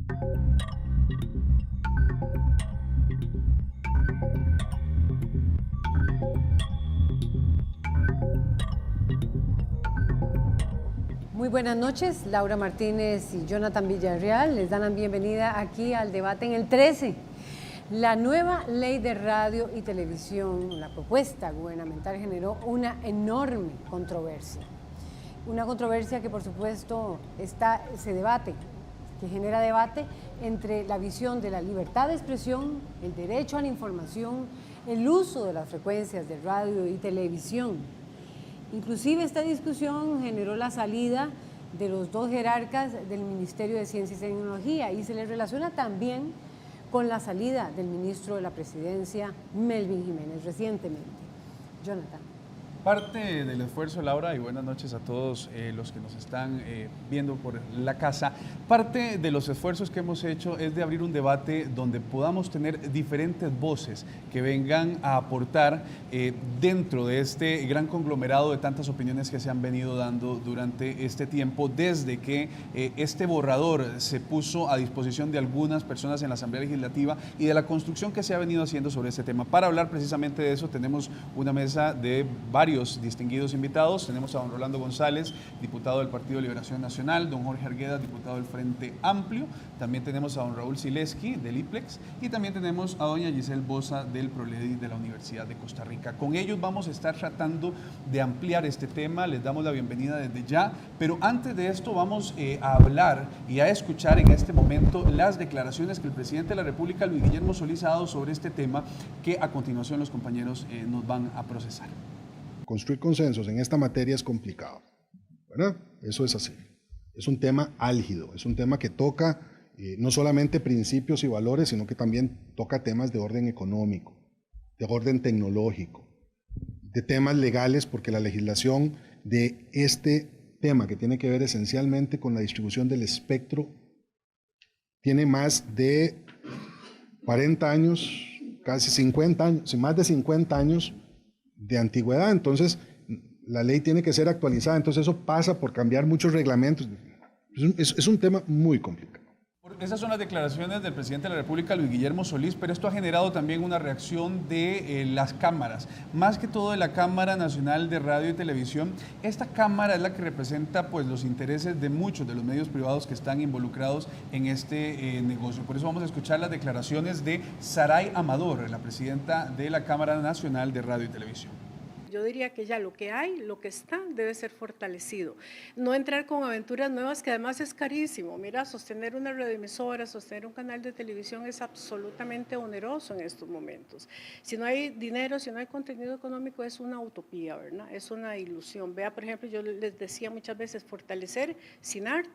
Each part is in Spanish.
Muy buenas noches, Laura Martínez y Jonathan Villarreal les dan la bienvenida aquí al debate en el 13. La nueva ley de radio y televisión, la propuesta gubernamental generó una enorme controversia. Una controversia que por supuesto se debate, que genera debate entre la visión de la libertad de expresión, el derecho a la información, el uso de las frecuencias de radio y televisión. Inclusive esta discusión generó la salida de los dos jerarcas del Ministerio de Ciencia y Tecnología y se le relaciona también con la salida del ministro de la Presidencia, Melvin Jiménez, recientemente. Jonathan. Parte del esfuerzo, Laura, y buenas noches a todos los que nos están viendo por la casa, parte de los esfuerzos que hemos hecho es de abrir un debate donde podamos tener diferentes voces que vengan a aportar dentro de este gran conglomerado de tantas opiniones que se han venido dando durante este tiempo, desde que este borrador se puso a disposición de algunas personas en la Asamblea Legislativa y de la construcción que se ha venido haciendo sobre este tema. Para hablar precisamente de eso tenemos una mesa de varios distinguidos invitados. Tenemos a don Rolando González, diputado del Partido de Liberación Nacional, don Jorge Argueda, diputado del Frente Amplio, también tenemos a don Raúl Sileski del IPLEX y también tenemos a doña Giselle Bosa del ProLedi de la Universidad de Costa Rica. Con ellos vamos a estar tratando de ampliar este tema, les damos la bienvenida desde ya, pero antes de esto vamos a hablar y a escuchar en este momento las declaraciones que el presidente de la República, Luis Guillermo Solís, ha dado sobre este tema que a continuación los compañeros nos van a procesar. Construir consensos en esta materia es complicado, ¿verdad? Eso es así. Es un tema álgido, es un tema que toca no solamente principios y valores, sino que también toca temas de orden económico, de orden tecnológico, de temas legales, porque la legislación de este tema, que tiene que ver esencialmente con la distribución del espectro, tiene más de 40 años, casi 50 años, más de 50 años de antigüedad, entonces la ley tiene que ser actualizada, entonces eso pasa por cambiar muchos reglamentos. Es un tema muy complicado. Esas son las declaraciones del presidente de la República, Luis Guillermo Solís, pero esto ha generado también una reacción de las cámaras, más que todo de la Cámara Nacional de Radio y Televisión. Esta cámara es la que representa pues los intereses de muchos de los medios privados que están involucrados en este negocio. Por eso vamos a escuchar las declaraciones de Saray Amador, la presidenta de la Cámara Nacional de Radio y Televisión. Yo diría que ya lo que hay, lo que está, debe ser fortalecido. No entrar con aventuras nuevas, que además es carísimo. Mira, sostener una radioemisora, sostener un canal de televisión es absolutamente oneroso en estos momentos. Si no hay dinero, si no hay contenido económico, es una utopía, ¿verdad? Es una ilusión. Vea, por ejemplo, yo les decía muchas veces, fortalecer CINART.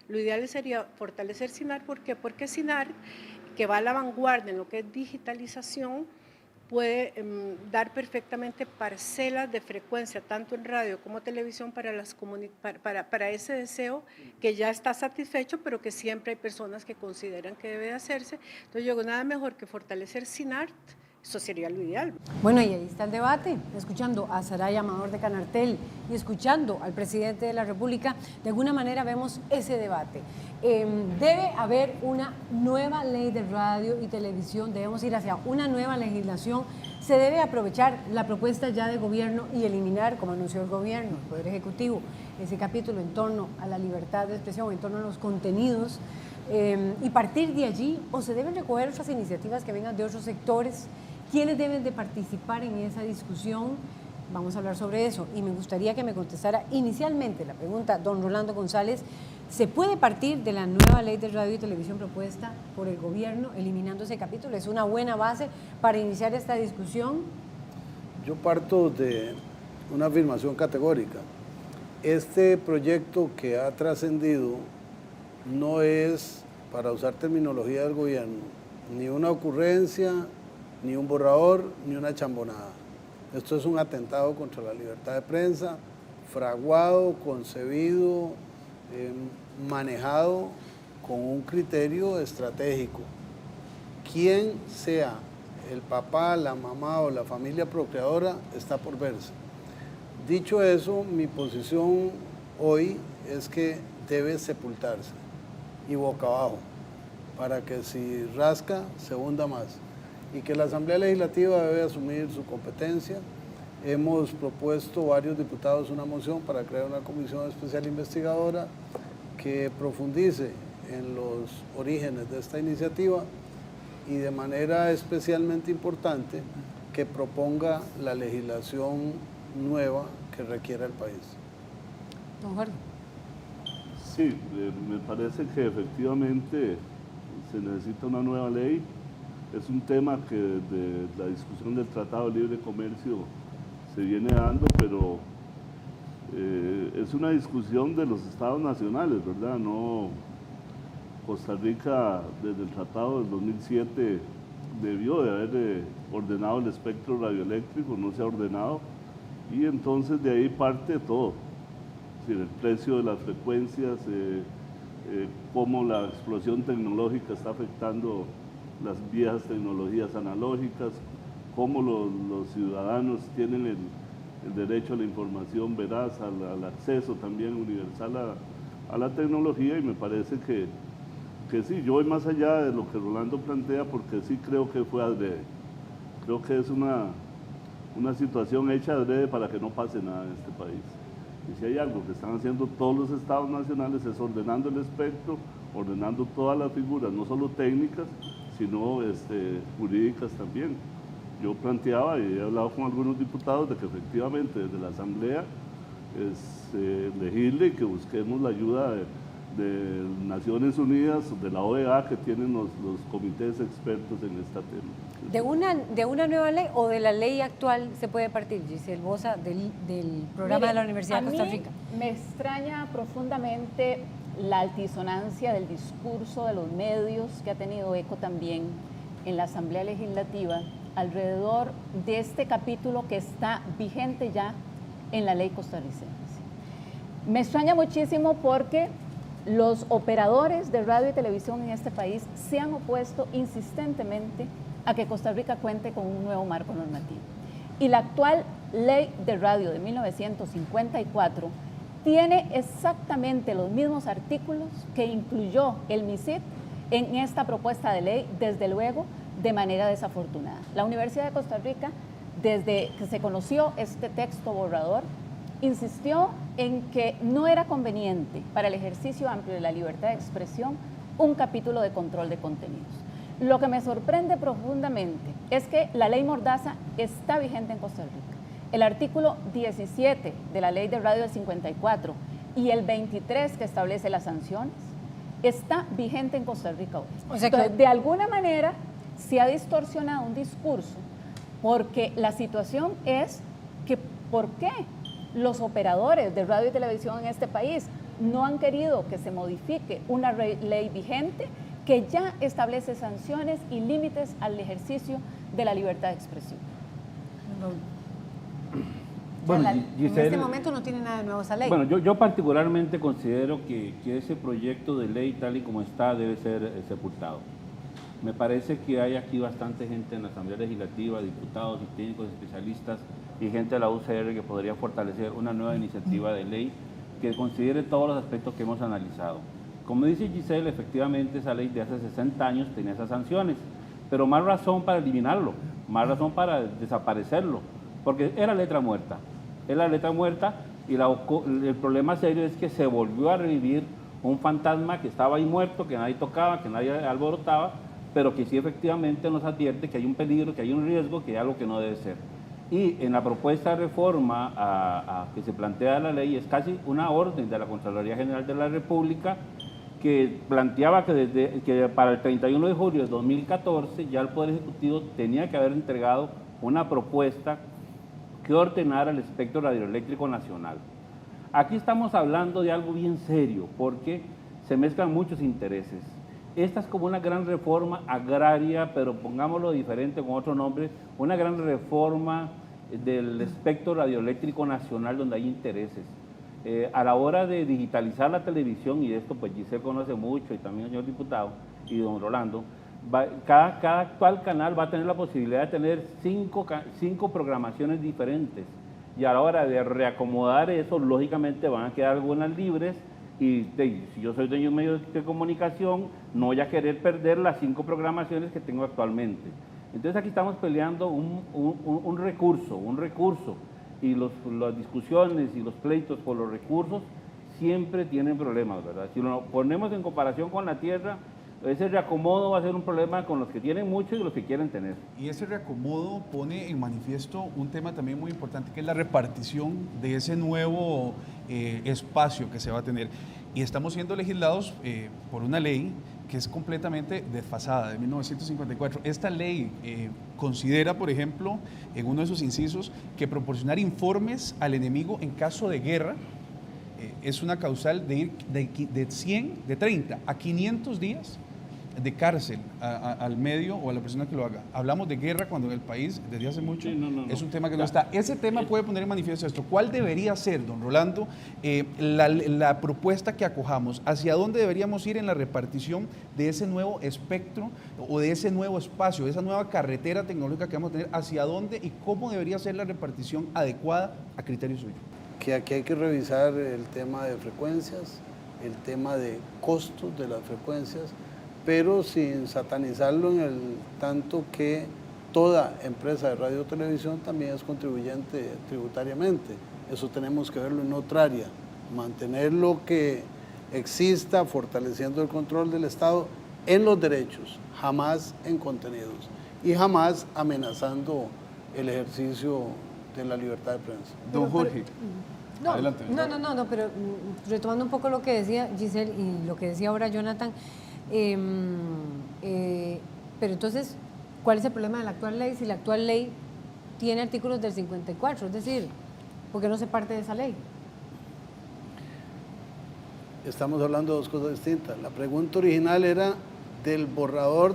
Lo ideal sería fortalecer CINART, ¿por qué? Porque CINART, que va a la vanguardia en lo que es digitalización, puede dar perfectamente parcelas de frecuencia, tanto en radio como televisión, para ese deseo que ya está satisfecho, pero que siempre hay personas que consideran que debe hacerse. Entonces yo digo, nada mejor que fortalecer CINART, eso sería lo ideal. Bueno, y ahí está el debate, escuchando a Saray Amador de Canartel y escuchando al presidente de la República, de alguna manera vemos ese debate. Debe haber una nueva ley de radio y televisión, debemos ir hacia una nueva legislación, se debe aprovechar la propuesta ya de gobierno y eliminar, como anunció el gobierno, el Poder Ejecutivo, ese capítulo en torno a la libertad de expresión, en torno a los contenidos, y partir de allí, o se deben recoger otras iniciativas que vengan de otros sectores. ¿Quiénes deben de participar en esa discusión? Vamos a hablar sobre eso y me gustaría que me contestara inicialmente la pregunta don Rolando González. ¿Se puede partir de la nueva ley de radio y televisión propuesta por el gobierno eliminando ese capítulo? ¿Es una buena base para iniciar esta discusión? Yo parto de una afirmación categórica. Este proyecto que ha trascendido no es, para usar terminología del gobierno, ni una ocurrencia, ni un borrador, ni una chambonada. Esto es un atentado contra la libertad de prensa, fraguado, concebido, manejado con un criterio estratégico. Quien sea el papá, la mamá o la familia procreadora está por verse. Dicho eso, mi posición hoy es que debe sepultarse y boca abajo. para que si rasca se hunda más y que la Asamblea Legislativa debe asumir su competencia. Hemos propuesto varios diputados una moción para crear una comisión especial investigadora que profundice en los orígenes de esta iniciativa y de manera especialmente importante que proponga la legislación nueva que requiera el país. Don Jorge. Sí, me parece que efectivamente se necesita una nueva ley. Es un tema que de la discusión del Tratado de Libre Comercio se viene dando, pero es una discusión de los estados nacionales, ¿verdad? No, Costa Rica desde el Tratado del 2007 debió de haber ordenado el espectro radioeléctrico, no se ha ordenado, y entonces de ahí parte todo. Es decir, el precio de las frecuencias, cómo la explosión tecnológica está afectando las viejas tecnologías analógicas, cómo los ciudadanos tienen el derecho a la información veraz, al acceso también universal a la tecnología, y me parece que sí, yo voy más allá de lo que Rolando plantea, porque sí creo que fue adrede. Creo que es una situación hecha adrede para que no pase nada en este país. Y si hay algo que están haciendo todos los estados nacionales es ordenando el espectro, ordenando todas las figuras, no solo técnicas, sino jurídicas también. Yo planteaba y he hablado con algunos diputados de que efectivamente desde la Asamblea legisle y que busquemos la ayuda de Naciones Unidas, de la OEA, que tienen los comités expertos en este tema. ¿De una nueva ley o de la ley actual se puede partir, Giselle Bosa, del programa de la Universidad de Costa Rica? A mí me extraña profundamente la altisonancia del discurso de los medios que ha tenido eco también en la Asamblea Legislativa alrededor de este capítulo que está vigente ya en la ley costarricense. Me extraña muchísimo porque los operadores de radio y televisión en este país se han opuesto insistentemente a que Costa Rica cuente con un nuevo marco normativo. Y la actual ley de radio de 1954 tiene exactamente los mismos artículos que incluyó el MISID en esta propuesta de ley, desde luego, de manera desafortunada. La Universidad de Costa Rica, desde que se conoció este texto borrador, insistió en que no era conveniente para el ejercicio amplio de la libertad de expresión un capítulo de control de contenidos. Lo que me sorprende profundamente es que la ley Mordaza está vigente en Costa Rica. El artículo 17 de la ley de radio del 54 y el 23 que establece las sanciones está vigente en Costa Rica hoy. O sea que entonces, de alguna manera se ha distorsionado un discurso porque la situación es que ¿por qué los operadores de radio y televisión en este país no han querido que se modifique una ley vigente que ya establece sanciones y límites al ejercicio de la libertad de expresión? Bueno, en este momento no tiene nada de nuevo esa ley. Bueno, yo particularmente considero que ese proyecto de ley tal y como está debe ser sepultado. Me parece que hay aquí bastante gente en la Asamblea Legislativa, diputados y técnicos especialistas y gente de la UCR que podría fortalecer una nueva iniciativa de ley que considere todos los aspectos que hemos analizado. Como dice Giselle, efectivamente esa ley de hace 60 años tenía esas sanciones, pero más razón para eliminarlo, más razón para desaparecerlo, porque era letra muerta. Era letra muerta y el problema serio es que se volvió a revivir un fantasma que estaba ahí muerto, que nadie tocaba, que nadie alborotaba, pero que sí efectivamente nos advierte que hay un peligro, que hay un riesgo, que hay algo que no debe ser. Y en la propuesta de reforma que se plantea la ley es casi una orden de la Contraloría General de la República que planteaba que para el 31 de julio de 2014 ya el Poder Ejecutivo tenía que haber entregado una propuesta que ordenara el espectro radioeléctrico nacional. Aquí estamos hablando de algo bien serio porque se mezclan muchos intereses. Esta es como una gran reforma agraria, pero pongámoslo diferente con otro nombre, una gran reforma del espectro radioeléctrico nacional donde hay intereses. A la hora de digitalizar la televisión, y de esto pues Giselle conoce mucho y también el señor diputado y don Rolando, cada actual canal va a tener la posibilidad de tener cinco programaciones diferentes y a la hora de reacomodar eso, lógicamente van a quedar algunas libres Y si yo soy dueño de un medio de comunicación, no voy a querer perder las 5 programaciones que tengo actualmente. Entonces aquí estamos peleando un recurso, y las discusiones y los pleitos por los recursos siempre tienen problemas, ¿verdad? Si lo ponemos en comparación con la tierra, ese reacomodo va a ser un problema con los que tienen mucho y los que quieren tener. Y ese reacomodo pone en manifiesto un tema también muy importante, que es la repartición de ese nuevo espacio que se va a tener. Y estamos siendo legislados por una ley que es completamente desfasada, de 1954. Esta ley considera, por ejemplo, en uno de sus incisos, que proporcionar informes al enemigo en caso de guerra es una causal de ir de 30 a 500 días de cárcel al medio o a la persona que lo haga. Hablamos de guerra cuando en el país, desde hace mucho, es un tema que no está. Ese tema puede poner en manifiesto esto. ¿Cuál debería ser, don Rolando, la propuesta que acojamos? ¿Hacia dónde deberíamos ir en la repartición de ese nuevo espectro o de ese nuevo espacio, de esa nueva carretera tecnológica que vamos a tener? ¿Hacia dónde y cómo debería ser la repartición adecuada a criterio suyo? Que aquí hay que revisar el tema de frecuencias, el tema de costos de las frecuencias, pero sin satanizarlo en el tanto que toda empresa de radio o televisión también es contribuyente tributariamente. Eso tenemos que verlo en otra área, mantener lo que exista, fortaleciendo el control del Estado en los derechos, jamás en contenidos y jamás amenazando el ejercicio de la libertad de prensa. Don Jorge, adelante. No, pero retomando un poco lo que decía Giselle y lo que decía ahora Jonathan, pero entonces, ¿cuál es el problema de la actual ley? Si la actual ley tiene artículos del 54, es decir, ¿por qué no se parte de esa ley? Estamos hablando de dos cosas distintas. La pregunta original era del borrador.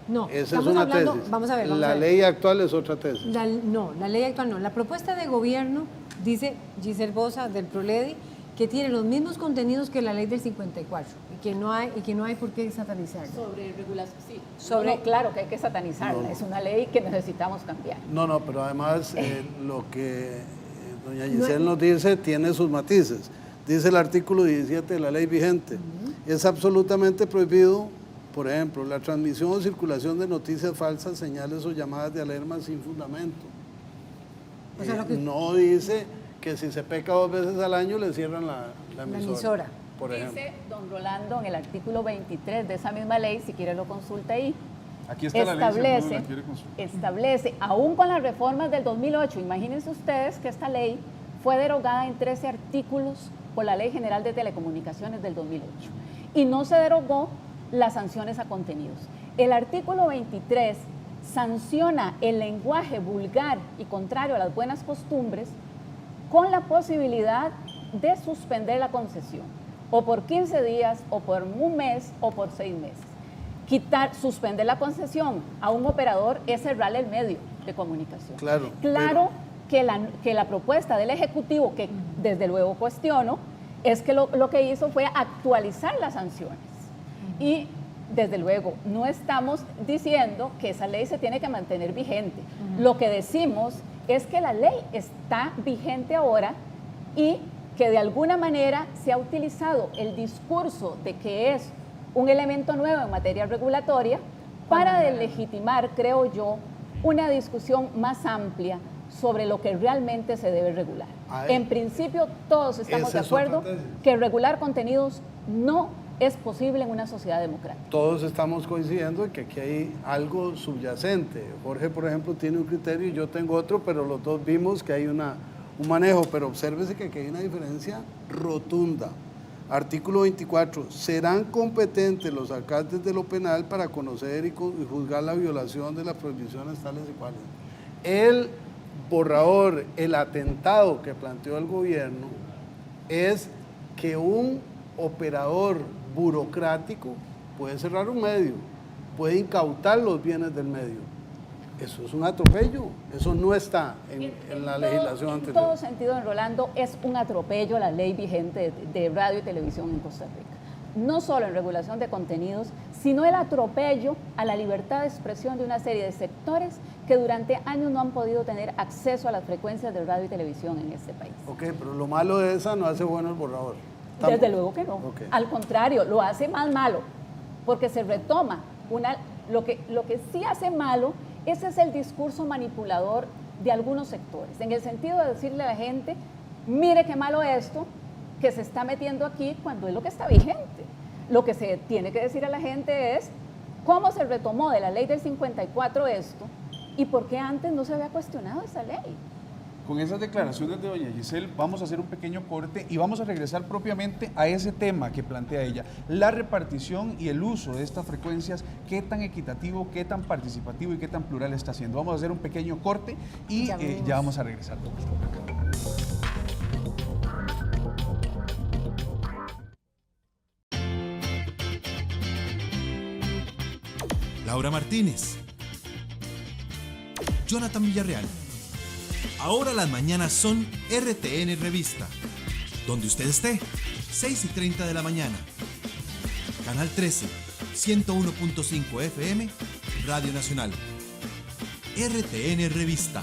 No, esa es una tesis. Vamos a ver. La ley actual es otra tesis. La ley actual no. La propuesta de gobierno, dice Giselle Bosa del Proledi, que tiene los mismos contenidos que la ley del 54 y que no hay por qué satanizarla. Sobre regulación, sí. Claro que hay que satanizarla. Es una ley que necesitamos cambiar. No, pero además lo que doña Giselle nos dice tiene sus matices. Dice el artículo 17 de la ley vigente. Es absolutamente prohibido, por ejemplo, la transmisión o circulación de noticias falsas, señales o llamadas de alarma sin fundamento. O sea, no dice que si se peca 2 veces al año le cierran la emisora. Por ejemplo. Dice don Rolando en el artículo 23 de esa misma ley, si quiere lo consulta ahí. Aquí está la ley, si no la quiere consultar. Establece, aún con las reformas del 2008, imagínense ustedes que esta ley fue derogada en 13 artículos por la Ley General de Telecomunicaciones del 2008 y no se derogó las sanciones a contenidos. El artículo 23 sanciona el lenguaje vulgar y contrario a las buenas costumbres con la posibilidad de suspender la concesión, o por 15 días, o por un mes, o por 6 meses. Suspender la concesión a un operador es cerrarle el medio de comunicación. Claro que la propuesta del Ejecutivo, que desde luego cuestiono, es que lo que hizo fue actualizar las sanciones. Y desde luego no estamos diciendo que esa ley se tiene que mantener vigente. Lo que decimos es que la ley está vigente ahora y que de alguna manera se ha utilizado el discurso de que es un elemento nuevo en materia regulatoria para delegitimar, creo yo, una discusión más amplia sobre lo que realmente se debe regular. En principio, todos estamos de acuerdo que regular contenidos no es posible en una sociedad democrática. Todos estamos coincidiendo en que aquí hay algo subyacente. Jorge, por ejemplo, tiene un criterio y yo tengo otro, pero los dos vimos que hay un manejo. Pero obsérvese que aquí hay una diferencia rotunda. Artículo 24. Serán competentes los alcaldes de lo penal para conocer y juzgar la violación de las prohibiciones tales y cuales. El borrador, el atentado que planteó el gobierno es que un operador burocrático puede cerrar un medio, puede incautar los bienes del medio. Eso es un atropello, eso no está en la legislación anterior. En todo sentido, don Rolando, es un atropello a la ley vigente de radio y televisión en Costa Rica. No solo en regulación de contenidos, sino el atropello a la libertad de expresión de una serie de sectores que durante años no han podido tener acceso a las frecuencias de radio y televisión en este país. Ok, pero lo malo de esa no hace bueno el borrador. Desde luego que no. Ok. Al contrario, lo hace más malo, porque se retoma lo que sí hace malo, ese es el discurso manipulador de algunos sectores, en el sentido de decirle a la gente, mire qué malo esto que se está metiendo aquí cuando es lo que está vigente. Lo que se tiene que decir a la gente es cómo se retomó de la ley del 54 esto y por qué antes no se había cuestionado esa ley. Con esas declaraciones de doña Giselle vamos a hacer un pequeño corte y vamos a regresar propiamente a ese tema que plantea ella, la repartición y el uso de estas frecuencias, qué tan equitativo, qué tan participativo y qué tan plural está haciendo. Vamos a hacer un pequeño corte y ya vamos a regresar. Laura Martínez, Jonathan Villarreal. Ahora las mañanas son RTN Revista. Donde usted esté, 6:30 de la mañana. Canal 13, 101.5 FM, Radio Nacional. RTN Revista.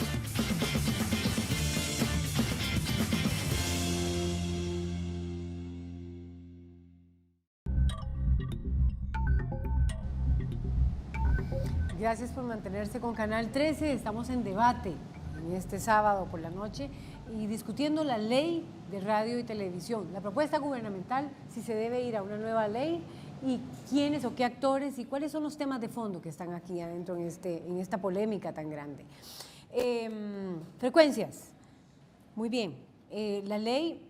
Gracias por mantenerse con Canal 13. Estamos en debate en este sábado por la noche y discutiendo la ley de radio y televisión, la propuesta gubernamental, si se debe ir a una nueva ley y quiénes o qué actores y cuáles son los temas de fondo que están aquí adentro en esta polémica tan grande. Frecuencias. Muy bien. La ley,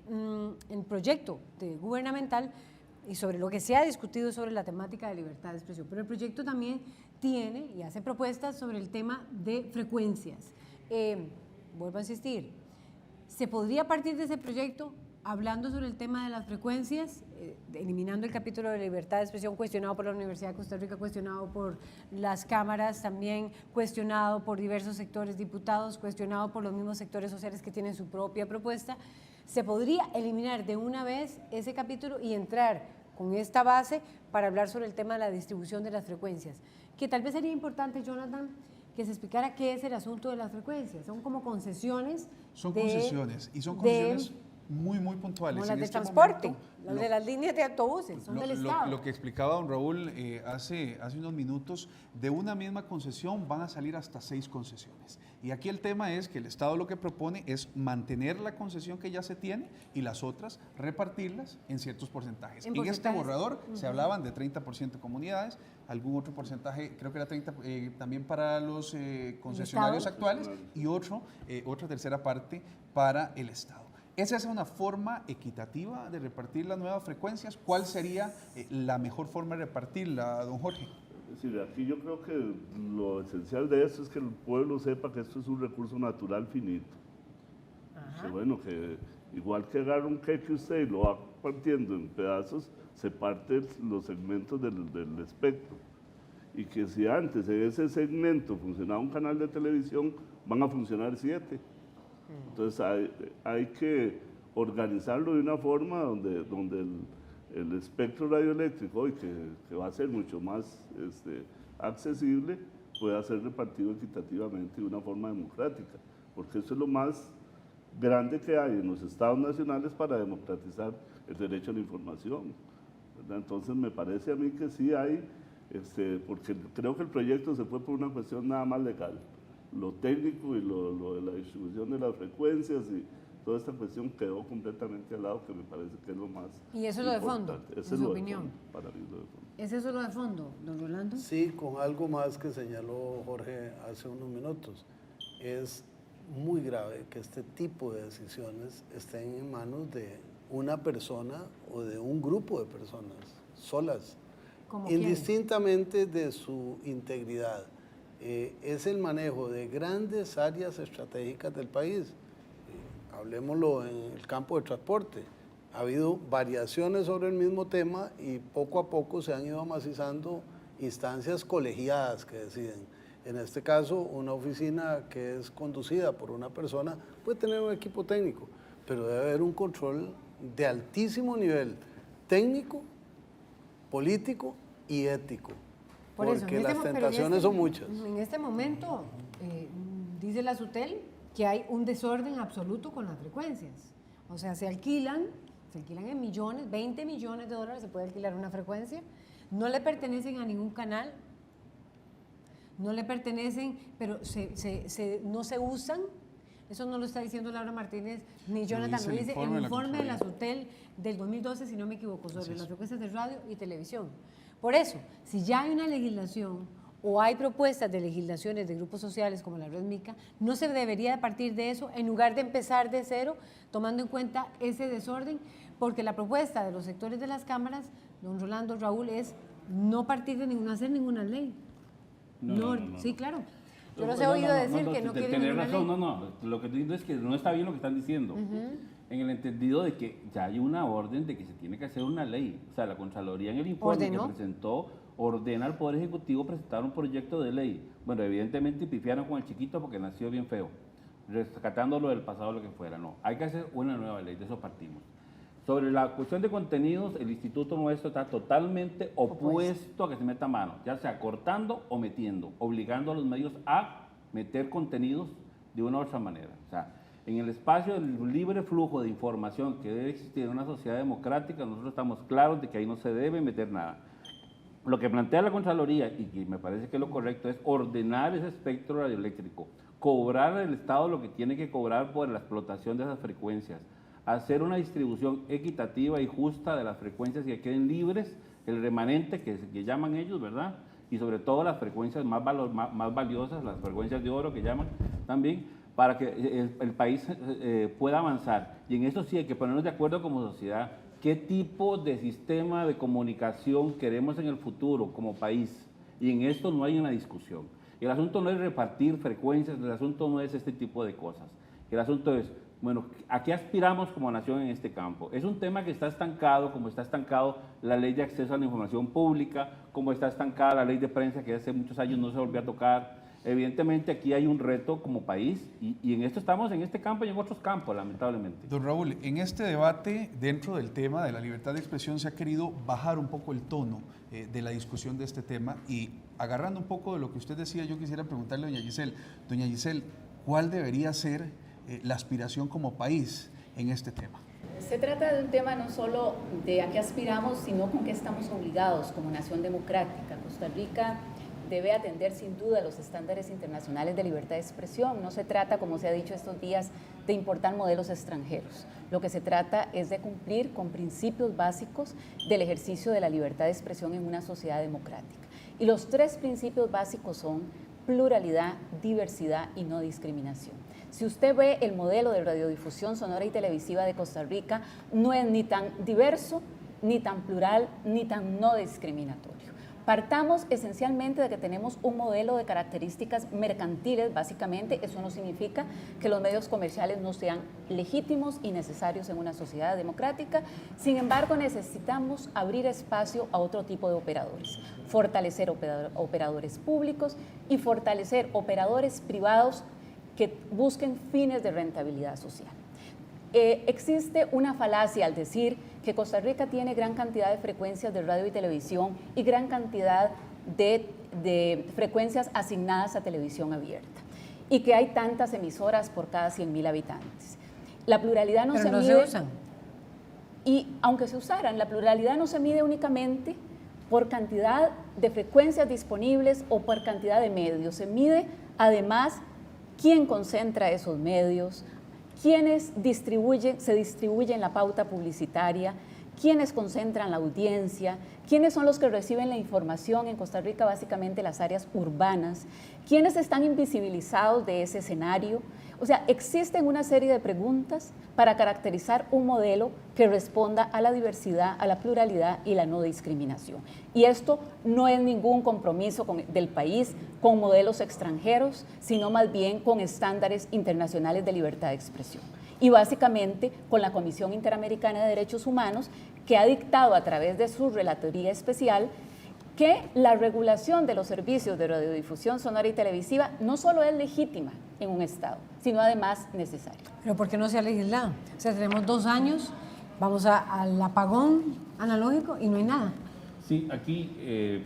el proyecto gubernamental y sobre lo que se ha discutido sobre la temática de libertad de expresión, pero el proyecto también tiene y hace propuestas sobre el tema de frecuencias. Vuelvo a insistir, ¿se podría partir de ese proyecto hablando sobre el tema de las frecuencias, eliminando el capítulo de libertad de expresión cuestionado por la Universidad de Costa Rica, cuestionado por las cámaras, también cuestionado por diversos sectores diputados, cuestionado por los mismos sectores sociales que tienen su propia propuesta? ¿Se podría eliminar de una vez ese capítulo y entrar con esta base para hablar sobre el tema de la distribución de las frecuencias? Que tal vez sería importante, Jonathan, que se explicara qué es el asunto de las frecuencias. Son como concesiones. Son concesiones y son concesiones muy, muy puntuales. Como las de este transporte, momento, las de las líneas de autobuses, son del Estado. Lo que explicaba don Raúl hace unos minutos, de una misma concesión van a salir hasta 6 concesiones. Y aquí el tema es que el Estado lo que propone es mantener la concesión que ya se tiene y las otras repartirlas en ciertos porcentajes. En este borrador se hablaban de 30% comunidades, algún otro porcentaje, creo que era 30% también para los concesionarios actuales y otra tercera parte para el Estado. ¿Esa es una forma equitativa de repartir las nuevas frecuencias? ¿Cuál sería la mejor forma de repartirla, don Jorge? Es decir, aquí yo creo que lo esencial de esto es que el pueblo sepa que esto es un recurso natural finito. Que bueno, que igual que agarra un queque usted y lo va partiendo en pedazos, se parten los segmentos del espectro. Y que si antes en ese segmento funcionaba un canal de televisión, van a funcionar 7. Entonces hay que organizarlo de una forma donde el espectro radioeléctrico, hoy que va a ser mucho más accesible, pueda ser repartido equitativamente de una forma democrática, porque eso es lo más grande que hay en los estados nacionales para democratizar el derecho a la información, ¿verdad? Entonces me parece a mí que sí hay, porque creo que el proyecto se fue por una cuestión nada más legal. Lo técnico y lo de la distribución de las frecuencias y toda esta cuestión quedó completamente al lado, que me parece que es lo más ¿Y eso es lo de fondo, en su opinión? Para mí es lo de fondo. ¿Es eso lo de fondo, don Rolando? Sí, con algo más que señaló Jorge hace unos minutos. Es muy grave que este tipo de decisiones estén en manos de una persona o de un grupo de personas solas, indistintamente de su integridad. Es el manejo de grandes áreas estratégicas del país. Hablemoslo en el campo de transporte. Ha habido variaciones sobre el mismo tema y poco a poco se han ido amacizando instancias colegiadas que deciden. En este caso, una oficina que es conducida por una persona puede tener un equipo técnico, pero debe haber un control de altísimo nivel técnico, político y ético. Por porque eso, en las pero tentaciones son muchas. En este momento, dice la SUTEL que hay un desorden absoluto con las frecuencias. O sea, se alquilan en millones, 20 millones de dólares se puede alquilar una frecuencia, no le pertenecen a ningún canal, no le pertenecen, pero no se usan. Eso no lo está diciendo Laura Martínez ni Jonathan, lo dice el informe de la SUTEL del 2012, si no me equivoco, sobre las frecuencias de radio y televisión. Por eso, si ya hay una legislación o hay propuestas de legislaciones de grupos sociales como la Red Mica, no se debería partir de eso en lugar de empezar de cero, tomando en cuenta ese desorden, porque la propuesta de los sectores de las cámaras, don Rolando, Raúl, es no partir de hacer ninguna ley. No. Sí, claro. Yo los he oído decir que no quieren ninguna ley. No, lo que estoy diciendo es que no está bien lo que están diciendo. En el entendido de que ya hay una orden de que se tiene que hacer una ley. O sea, la Contraloría en el informe que presentó ordena al Poder Ejecutivo presentar un proyecto de ley. Bueno, evidentemente pifiaron con el chiquito porque nació bien feo, rescatándolo del pasado, lo que fuera. No, hay que hacer una nueva ley, de eso partimos. Sobre la cuestión de contenidos, el instituto nuestro está totalmente opuesto a que se meta mano, ya sea cortando o metiendo, obligando a los medios a meter contenidos de una u otra manera. O sea, en el espacio del libre flujo de información que debe existir en una sociedad democrática, nosotros estamos claros de que ahí no se debe meter nada. Lo que plantea la Contraloría, y que me parece que lo correcto, es ordenar ese espectro radioeléctrico, cobrar al Estado lo que tiene que cobrar por la explotación de esas frecuencias, hacer una distribución equitativa y justa de las frecuencias que queden libres, el remanente que llaman ellos, ¿verdad? Y sobre todo las frecuencias más valiosas, las frecuencias de oro que llaman también, para que el país pueda avanzar. Y en eso sí hay que ponernos de acuerdo como sociedad, qué tipo de sistema de comunicación queremos en el futuro como país. Y en esto no hay una discusión. El asunto no es repartir frecuencias, el asunto no es este tipo de cosas. El asunto es, bueno, ¿a qué aspiramos como nación en este campo? Es un tema que está estancado, como está estancado la ley de acceso a la información pública, como está estancada la ley de prensa que hace muchos años no se volvió a tocar. Evidentemente aquí hay un reto como país y en esto estamos, en este campo y en otros campos, lamentablemente. Don Raúl, en este debate, dentro del tema de la libertad de expresión, se ha querido bajar un poco el tono de la discusión de este tema y agarrando un poco de lo que usted decía, yo quisiera preguntarle a doña Giselle. Doña Giselle, ¿cuál debería ser la aspiración como país en este tema? Se trata de un tema no solo de a qué aspiramos, sino con qué estamos obligados como nación democrática. Costa Rica debe atender sin duda los estándares internacionales de libertad de expresión. No se trata, como se ha dicho estos días, de importar modelos extranjeros. Lo que se trata es de cumplir con principios básicos del ejercicio de la libertad de expresión en una sociedad democrática. Y los tres principios básicos son pluralidad, diversidad y no discriminación. Si usted ve el modelo de radiodifusión sonora y televisiva de Costa Rica, no es ni tan diverso, ni tan plural, ni tan no discriminatorio. Partamos esencialmente de que tenemos un modelo de características mercantiles, básicamente. Eso no significa que los medios comerciales no sean legítimos y necesarios en una sociedad democrática. Sin embargo, necesitamos abrir espacio a otro tipo de operadores, fortalecer operadores públicos y fortalecer operadores privados que busquen fines de rentabilidad social. Existe una falacia al decir que Costa Rica tiene gran cantidad de frecuencias de radio y televisión y gran cantidad de frecuencias asignadas a televisión abierta y que hay tantas emisoras por cada 100.000 habitantes. La pluralidad no se mide. Pero no se usan. Y aunque se usaran, la pluralidad no se mide únicamente por cantidad de frecuencias disponibles o por cantidad de medios. Se mide además quién concentra esos medios, quiénes se distribuyen la pauta publicitaria, quiénes concentran la audiencia, quiénes son los que reciben la información en Costa Rica, básicamente las áreas urbanas, quiénes están invisibilizados de ese escenario. O sea, existen una serie de preguntas para caracterizar un modelo que responda a la diversidad, a la pluralidad y la no discriminación. Y esto no es ningún compromiso del país con modelos extranjeros, sino más bien con estándares internacionales de libertad de expresión. Y básicamente con la Comisión Interamericana de Derechos Humanos, que ha dictado a través de su relatoría especial que la regulación de los servicios de radiodifusión sonora y televisiva no solo es legítima en un Estado, sino además necesaria. ¿Pero por qué no se ha legislado? O sea, tenemos 2 años, vamos al apagón analógico y no hay nada. Sí, aquí,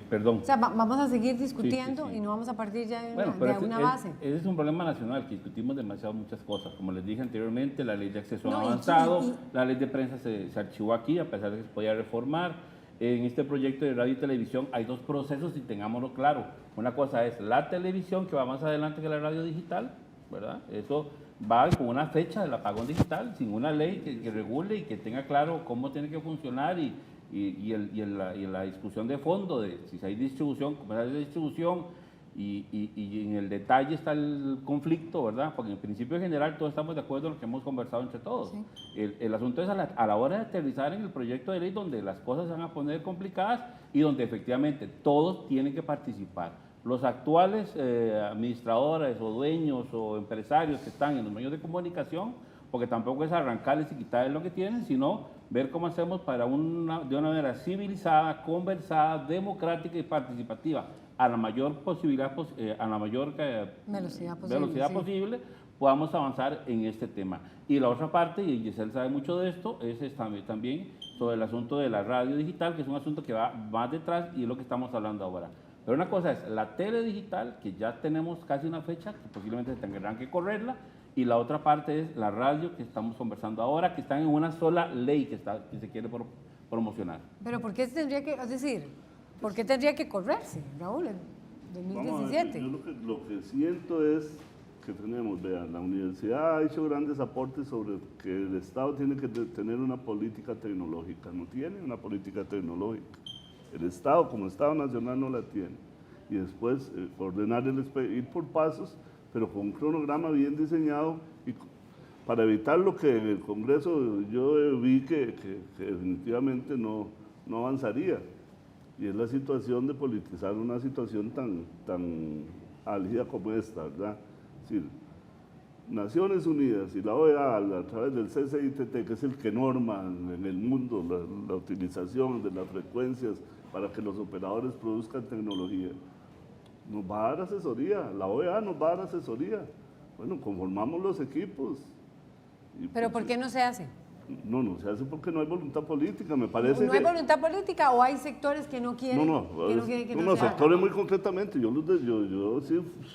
perdón. O sea, vamos a seguir discutiendo y no vamos a partir ya de una base. Ese es un problema nacional, que discutimos demasiado muchas cosas. Como les dije anteriormente, la ley de acceso No, ha avanzado, la ley de prensa se archivó aquí, a pesar de que se podía reformar. En este proyecto de radio y televisión hay dos procesos y tengámoslo claro. Una cosa es la televisión, que va más adelante que la radio digital, ¿verdad? Eso va con una fecha del apagón digital, sin una ley que regule y que tenga claro cómo tiene que funcionar y la discusión de fondo de si hay distribución, cómo es la distribución y en el detalle está el conflicto, ¿verdad? Porque en el principio general todos estamos de acuerdo en lo que hemos conversado entre todos. Sí. El asunto es a la hora de aterrizar en el proyecto de ley donde las cosas se van a poner complicadas y donde efectivamente todos tienen que participar. Los actuales administradores o dueños o empresarios que están en los medios de comunicación, porque tampoco es arrancarles y quitarles lo que tienen, sino ver cómo hacemos de una manera civilizada, conversada, democrática y participativa, a la mayor posibilidad, a la mayor velocidad posible, podamos avanzar en este tema. Y la otra parte, y Giselle sabe mucho de esto, es también sobre el asunto de la radio digital, que es un asunto que va más detrás y es lo que estamos hablando ahora. Pero una cosa es la tele digital, que ya tenemos casi una fecha, que posiblemente tendrán que correrla, y la otra parte es la radio, que estamos conversando ahora, que están en una sola ley que se quiere promocionar. Pero ¿por qué tendría que, es decir, por qué tendría que correrse, Raúl, en 2017? Yo lo que siento es que tenemos, vean, la universidad ha hecho grandes aportes sobre que el Estado tiene que tener una política tecnológica, no tiene una política tecnológica. El Estado, como Estado Nacional, no la tiene. Y después ordenar ir por pasos, pero con un cronograma bien diseñado y para evitar lo que en el Congreso yo vi que definitivamente no avanzaría. Y es la situación de politizar una situación tan álgida como esta, ¿verdad? Es decir, Naciones Unidas y la OEA a través del CCITT, que es el que norma en el mundo la utilización de las frecuencias para que los operadores produzcan tecnología, nos va a dar asesoría, la OEA nos va a dar asesoría. Bueno, conformamos los equipos. ¿Pero por qué no se hace? No se hace porque no hay voluntad política, me parece. ¿No hay voluntad política o hay sectores que no quieren? No, sectores muy concretamente. Yo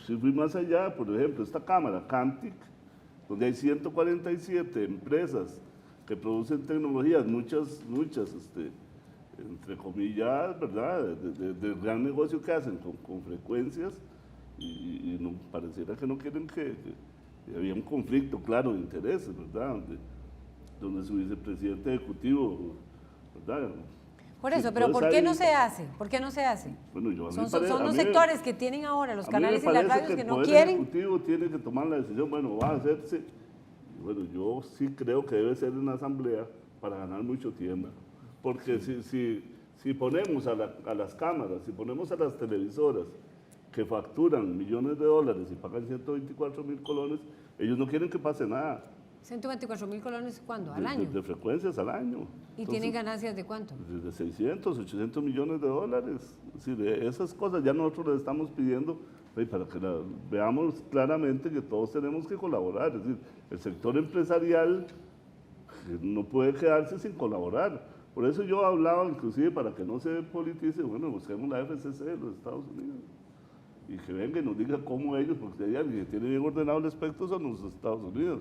sí fui más allá. Por ejemplo, esta cámara, Cantic, donde hay 147 empresas que producen tecnologías, muchas entre comillas, ¿verdad?, de gran negocio que hacen con frecuencias y no, pareciera que no quieren que había un conflicto claro de intereses, ¿verdad?, donde su vicepresidente ejecutivo, ¿verdad? Por eso, pero ¿por qué no se hace? ¿Por qué no se hace? Bueno, son los sectores que tienen ahora los canales y las radios que no quieren. El Ejecutivo tiene que tomar la decisión, bueno, va a hacerse. Bueno, yo sí creo que debe ser una asamblea para ganar mucho tiempo. Porque si ponemos a las cámaras, si ponemos a las televisoras que facturan millones de dólares y pagan 124.000 colones, ellos no quieren que pase nada. 124.000 colones, ¿cuándo? ¿Al año? De frecuencias al año. ¿Y tienen ganancias de cuánto? De 600, 800 millones de dólares. Es decir, esas cosas ya nosotros les estamos pidiendo para que veamos claramente que todos tenemos que colaborar. Es decir, el sector empresarial no puede quedarse sin colaborar. Por eso yo hablaba, inclusive, para que no se politice, bueno, busquemos la FCC de los Estados Unidos. Y que venga y nos diga cómo ellos, porque hay alguien que tiene bien ordenado el espectro son los Estados Unidos.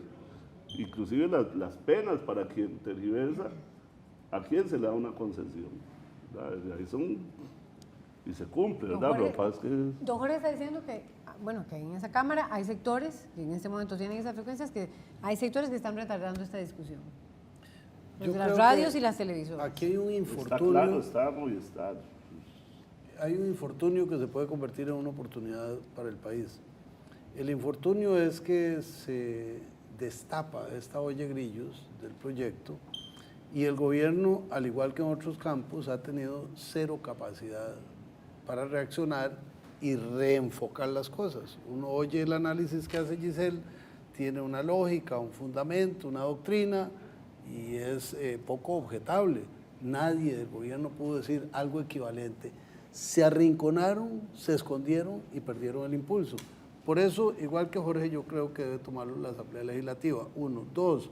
Inclusive las penas para quien tergiversa, ¿a quién se le da una concesión? Ahí son, y se cumple, ¿verdad? Don Jorge está diciendo que, bueno, que en esa Cámara hay sectores, que en este momento tienen esas frecuencias, que hay sectores que están retardando esta discusión. Los de las radios y las televisoras. Aquí hay un infortunio. Está claro, está Movistar. Hay un infortunio que se puede convertir en una oportunidad para el país. El infortunio es que se destapa esta olla de grillos del proyecto y el gobierno, al igual que en otros campos, ha tenido cero capacidad para reaccionar y reenfocar las cosas. Uno oye el análisis que hace Giselle, tiene una lógica, un fundamento, una doctrina y es poco objetable. Nadie del gobierno pudo decir algo equivalente. Se arrinconaron, se escondieron y perdieron el impulso. Por eso, igual que Jorge, yo creo que debe tomarlo la Asamblea Legislativa. 1, 2,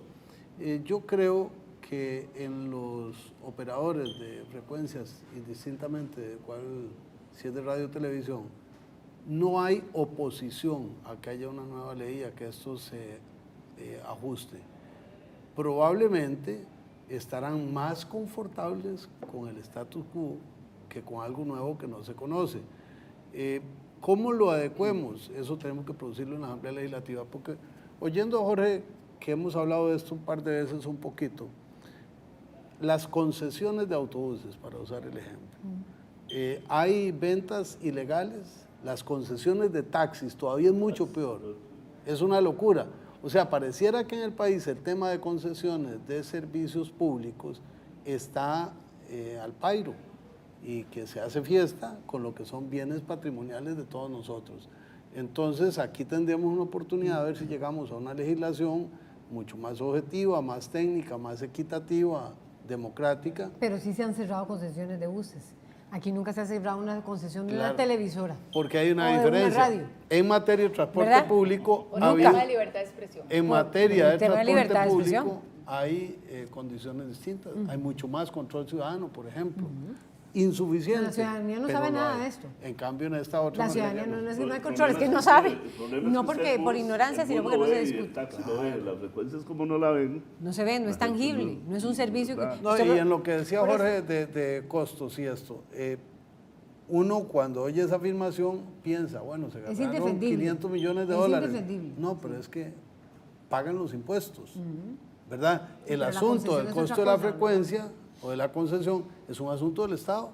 yo creo que en los operadores de frecuencias, indistintamente de cuál, si es de radio o televisión, no hay oposición a que haya una nueva ley, a que esto se ajuste. Probablemente estarán más confortables con el status quo que con algo nuevo que no se conoce. ¿Cómo lo adecuemos? Eso tenemos que producirlo en la Asamblea Legislativa, porque oyendo a Jorge, que hemos hablado de esto un par de veces un poquito, las concesiones de autobuses, para usar el ejemplo, hay ventas ilegales, las concesiones de taxis, todavía es mucho peor, es una locura. O sea, pareciera que en el país el tema de concesiones de servicios públicos está al pairo y que se hace fiesta con lo que son bienes patrimoniales de todos nosotros. Entonces, aquí tendremos una oportunidad de ver si llegamos a una legislación mucho más objetiva, más técnica, más equitativa, democrática. Pero sí se han cerrado concesiones de buses. Aquí nunca se ha cerrado una concesión de una Claro, televisora. porque hay una o de diferencia. una radio. En materia de transporte ¿Verdad? público, Por el tema de libertad de expresión. en materia de tema de libertad de transporte expresión. público hay condiciones distintas. Hay mucho más control ciudadano, por ejemplo. Insuficiente. La ciudadanía no pero sabe nada hay. de esto. En cambio, en esta otra La materia, ciudadanía no es que no hay El control, es que problema no sabe. el problema es No que porque usted por el ignorancia, bus sino lo porque no se ve y discute. el taxi lo ve, las frecuencias como no la ven. No se ve, no es La gente tangible, no es un servicio que... No, usted y lo- en lo que decía por eso- Jorge de costos y esto, uno cuando oye esa afirmación piensa, bueno, se Es gastaron indefendible. 500 millones de Es dólares. indefendible. No, pero es que pagan los impuestos, ¿verdad? El pero la asunto del concesión es costo otra de la cosa, ¿no? frecuencia o de la concesión es un asunto del Estado,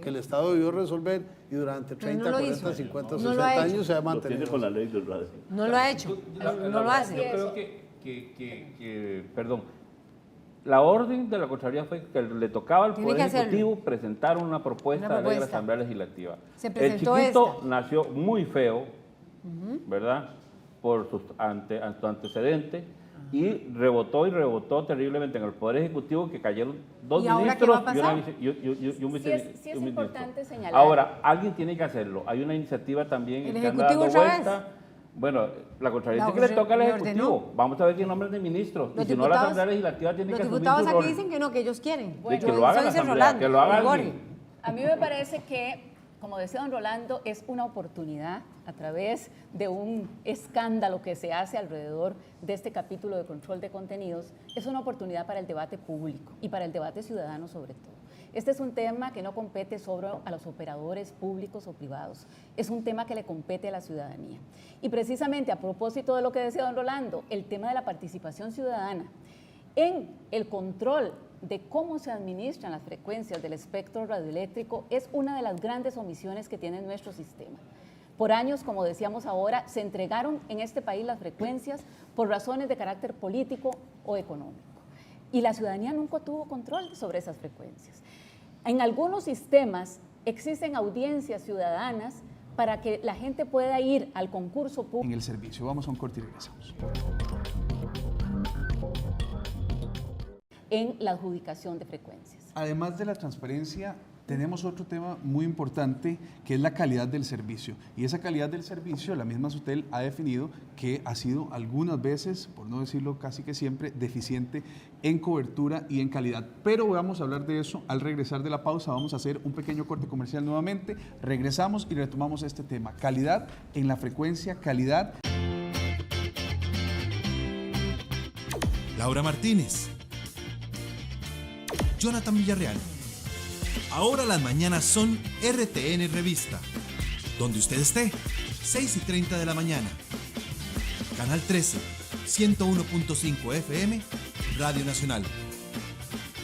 que el Estado debió resolver y durante Pero 30, no lo 40, hizo. 50, No 60 lo ha hecho. años se ha Lo tiene mantenido. con la ley del radio. No lo ha hecho, no lo hace. Yo creo perdón, la orden de la Contraloría fue que le tocaba al Tiene Poder que hacerlo. Ejecutivo presentar una propuesta Una de ley a la propuesta. Asamblea Legislativa. Se El presentó chiquito esta. nació muy feo, ¿verdad? Por su antecedente. Y rebotó terriblemente en el Poder Ejecutivo, que cayeron dos ¿Y ahora qué ministros va a pasar? y un Sí es ministro. importante señalar. Ahora, alguien tiene que hacerlo. Hay una iniciativa también ¿El que anda dando Ejecutivo otra vuelta. Bueno, la Contraloría La dice que le toca al le Ejecutivo. ordenó. Vamos a ver qué nombres de ministros. Y si no, la Asamblea Legislativa tiene los que asumir diputados su aquí rol. dicen que no, que ellos quieren. De que Yo lo haga soy la ese Asamblea, Rolando, que lo haga Jorge. alguien. A mí me parece que, como decía don Rolando, es una oportunidad a través de un escándalo que se hace alrededor de este capítulo de control de contenidos, es una oportunidad para el debate público y para el debate ciudadano sobre todo. Este es un tema que no compete solo a los operadores públicos o privados, es un tema que le compete a la ciudadanía. Y precisamente a propósito de lo que decía don Rolando, el tema de la participación ciudadana en el control de cómo se administran las frecuencias del espectro radioeléctrico es una de las grandes omisiones que tiene nuestro sistema. Por años, como decíamos ahora, se entregaron en este país las frecuencias por razones de carácter político o económico. Y la ciudadanía nunca tuvo control sobre esas frecuencias. En algunos sistemas existen audiencias ciudadanas para que la gente pueda ir al concurso público. En el servicio. Vamos a un corte y regresamos. En la adjudicación de frecuencias. Además de la transparencia, tenemos otro tema muy importante que es la calidad del servicio. Y esa calidad del servicio, la misma SUTEL ha definido que ha sido algunas veces, por no decirlo casi que siempre, deficiente en cobertura y en calidad. Pero vamos a hablar de eso al regresar de la pausa. Vamos a hacer un pequeño corte comercial nuevamente. Regresamos y retomamos este tema. Calidad en la frecuencia, calidad. Laura Martínez, Jonathan Villarreal. Ahora las mañanas son RTN Revista. Donde usted esté, 6:30 de la mañana. Canal 13, 101.5 FM, Radio Nacional.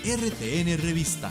RTN Revista.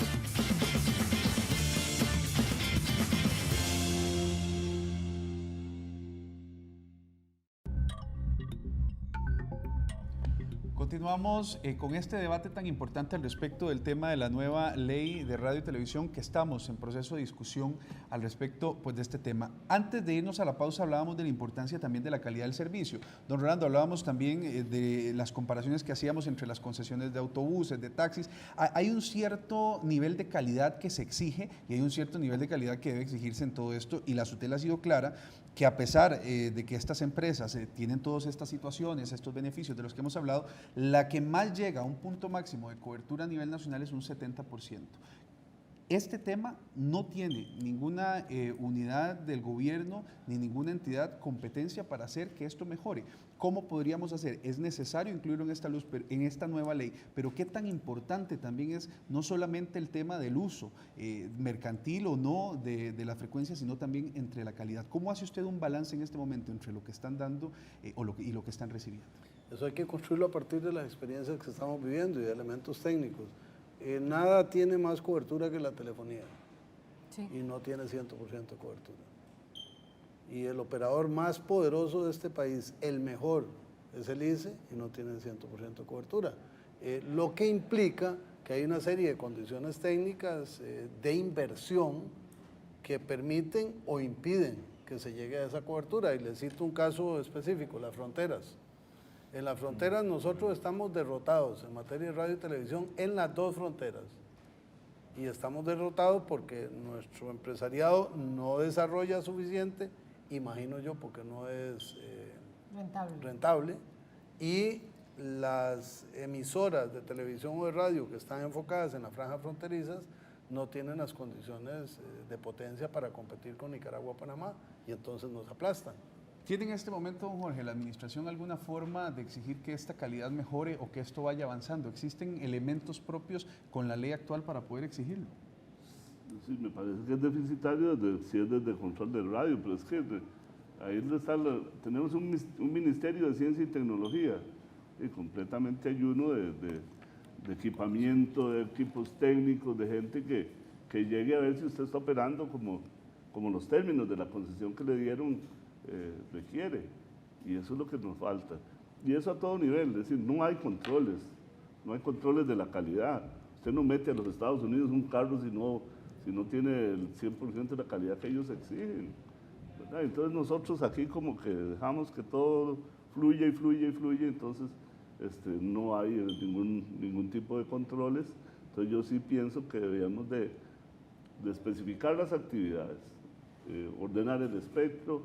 Continuamos con este debate tan importante al respecto del tema de la nueva ley de radio y televisión, que estamos en proceso de discusión al respecto pues, de este tema. Antes de irnos a la pausa hablábamos de la importancia también de la calidad del servicio. Don Rolando, hablábamos también de las comparaciones que hacíamos entre las concesiones de autobuses, de taxis. Hay un cierto nivel de calidad que se exige y hay un cierto nivel de calidad que debe exigirse en todo esto, y la SUTEL ha sido clara que a pesar de que estas empresas tienen todas estas situaciones, estos beneficios de los que hemos hablado, La que más llega a un punto máximo de cobertura a nivel nacional es un 70%. Este tema no tiene ninguna unidad del gobierno ni ninguna entidad competencia para hacer que esto mejore. ¿Cómo podríamos hacer? Es necesario incluirlo en esta nueva ley, pero qué tan importante también es no solamente el tema del uso mercantil o no de la frecuencia, sino también entre la calidad. ¿Cómo hace usted un balance en este momento entre lo que están dando y lo que están recibiendo? Eso hay que construirlo a partir de las experiencias que estamos viviendo y de elementos técnicos. Nada tiene más cobertura que la telefonía, sí, y no tiene 100% de cobertura. Y el operador más poderoso de este país, el mejor, es el ICE y no tiene 100% de cobertura. Lo que implica que hay una serie de condiciones técnicas de inversión que permiten o impiden que se llegue a esa cobertura. Y les cito un caso específico, las fronteras. En las fronteras nosotros estamos derrotados en materia de radio y televisión en las dos fronteras. Y estamos derrotados porque nuestro empresariado no desarrolla suficiente, imagino yo, porque no es rentable. Y las emisoras de televisión o de radio que están enfocadas en las franjas fronterizas no tienen las condiciones de potencia para competir con Nicaragua o Panamá, y entonces nos aplastan. ¿Tiene en este momento, don Jorge, la administración alguna forma de exigir que esta calidad mejore o que esto vaya avanzando? ¿Existen elementos propios con la ley actual para poder exigirlo? Sí, me parece que es deficitario si es desde el control del radio, pero es que ahí tenemos un Ministerio de Ciencia y Tecnología y completamente ayuno de equipamiento, de equipos técnicos, de gente que llegue a ver si usted está operando como los términos de la concesión que le dieron requiere, y eso es lo que nos falta, y eso a todo nivel. Es decir, no hay controles de la calidad. Usted no mete a los Estados Unidos un carro si no tiene el 100% de la calidad que ellos exigen, ¿verdad? Entonces nosotros aquí como que dejamos que todo fluya y fluya y fluya, entonces no hay ningún tipo de controles. Entonces yo sí pienso que deberíamos de especificar las actividades, ordenar el espectro,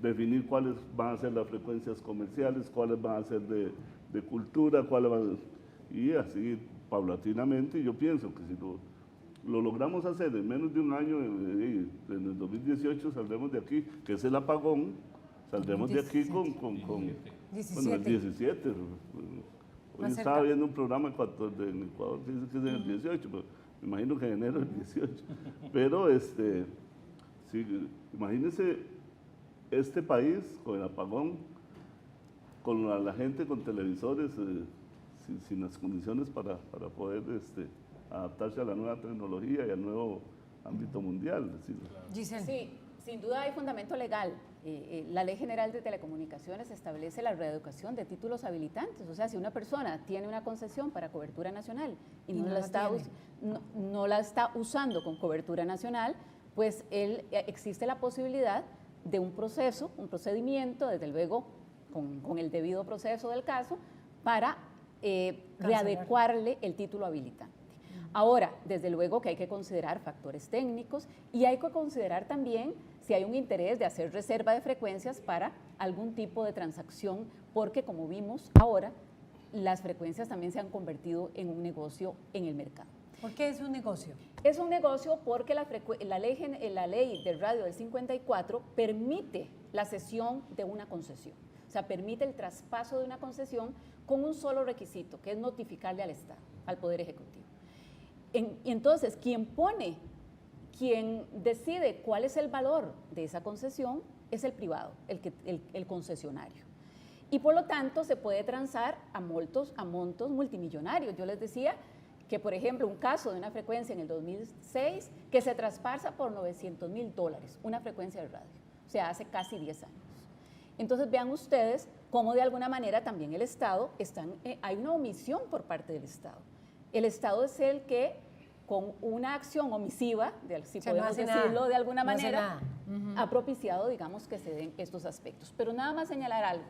definir cuáles van a ser las frecuencias comerciales, cuáles van a ser de cultura, y así paulatinamente. Yo pienso que si lo logramos hacer en menos de un año, en el 2018 saldremos de aquí, que es el apagón, saldremos de aquí con el 17. Hoy estaba viendo un programa en Ecuador que dice que es en el 18, pero me imagino que en enero del 18. Pero sí, imagínense este país con el apagón, con la gente con televisores sin las condiciones para poder adaptarse a la nueva tecnología y al nuevo ámbito mundial. Giselle. Sí, sin duda hay fundamento legal. La Ley General de Telecomunicaciones establece la reeducación de títulos habilitantes. O sea, si una persona tiene una concesión para cobertura nacional y no la está usando con cobertura nacional, pues existe la posibilidad de un procedimiento, desde luego con el debido proceso del caso, para readecuarle el título habilitante. Ahora, desde luego que hay que considerar factores técnicos y hay que considerar también si hay un interés de hacer reserva de frecuencias para algún tipo de transacción, porque como vimos ahora, las frecuencias también se han convertido en un negocio en el mercado. ¿Por qué es un negocio? Es un negocio porque la ley del radio del 54 permite la cesión de una concesión. O sea, permite el traspaso de una concesión con un solo requisito, que es notificarle al Estado, al Poder Ejecutivo. Y entonces, quien decide cuál es el valor de esa concesión es el privado, el concesionario. Y por lo tanto, se puede transar a montos multimillonarios. Yo les decía que, por ejemplo, un caso de una frecuencia en el 2006 que se traspasa por $900,000, una frecuencia de radio, o sea, hace casi 10 años. Entonces vean ustedes cómo de alguna manera también el Estado, hay una omisión por parte del Estado. El Estado es el que con una acción omisiva, si podemos decirlo de alguna manera, ha propiciado, digamos, que se den estos aspectos. Pero nada más señalar algo,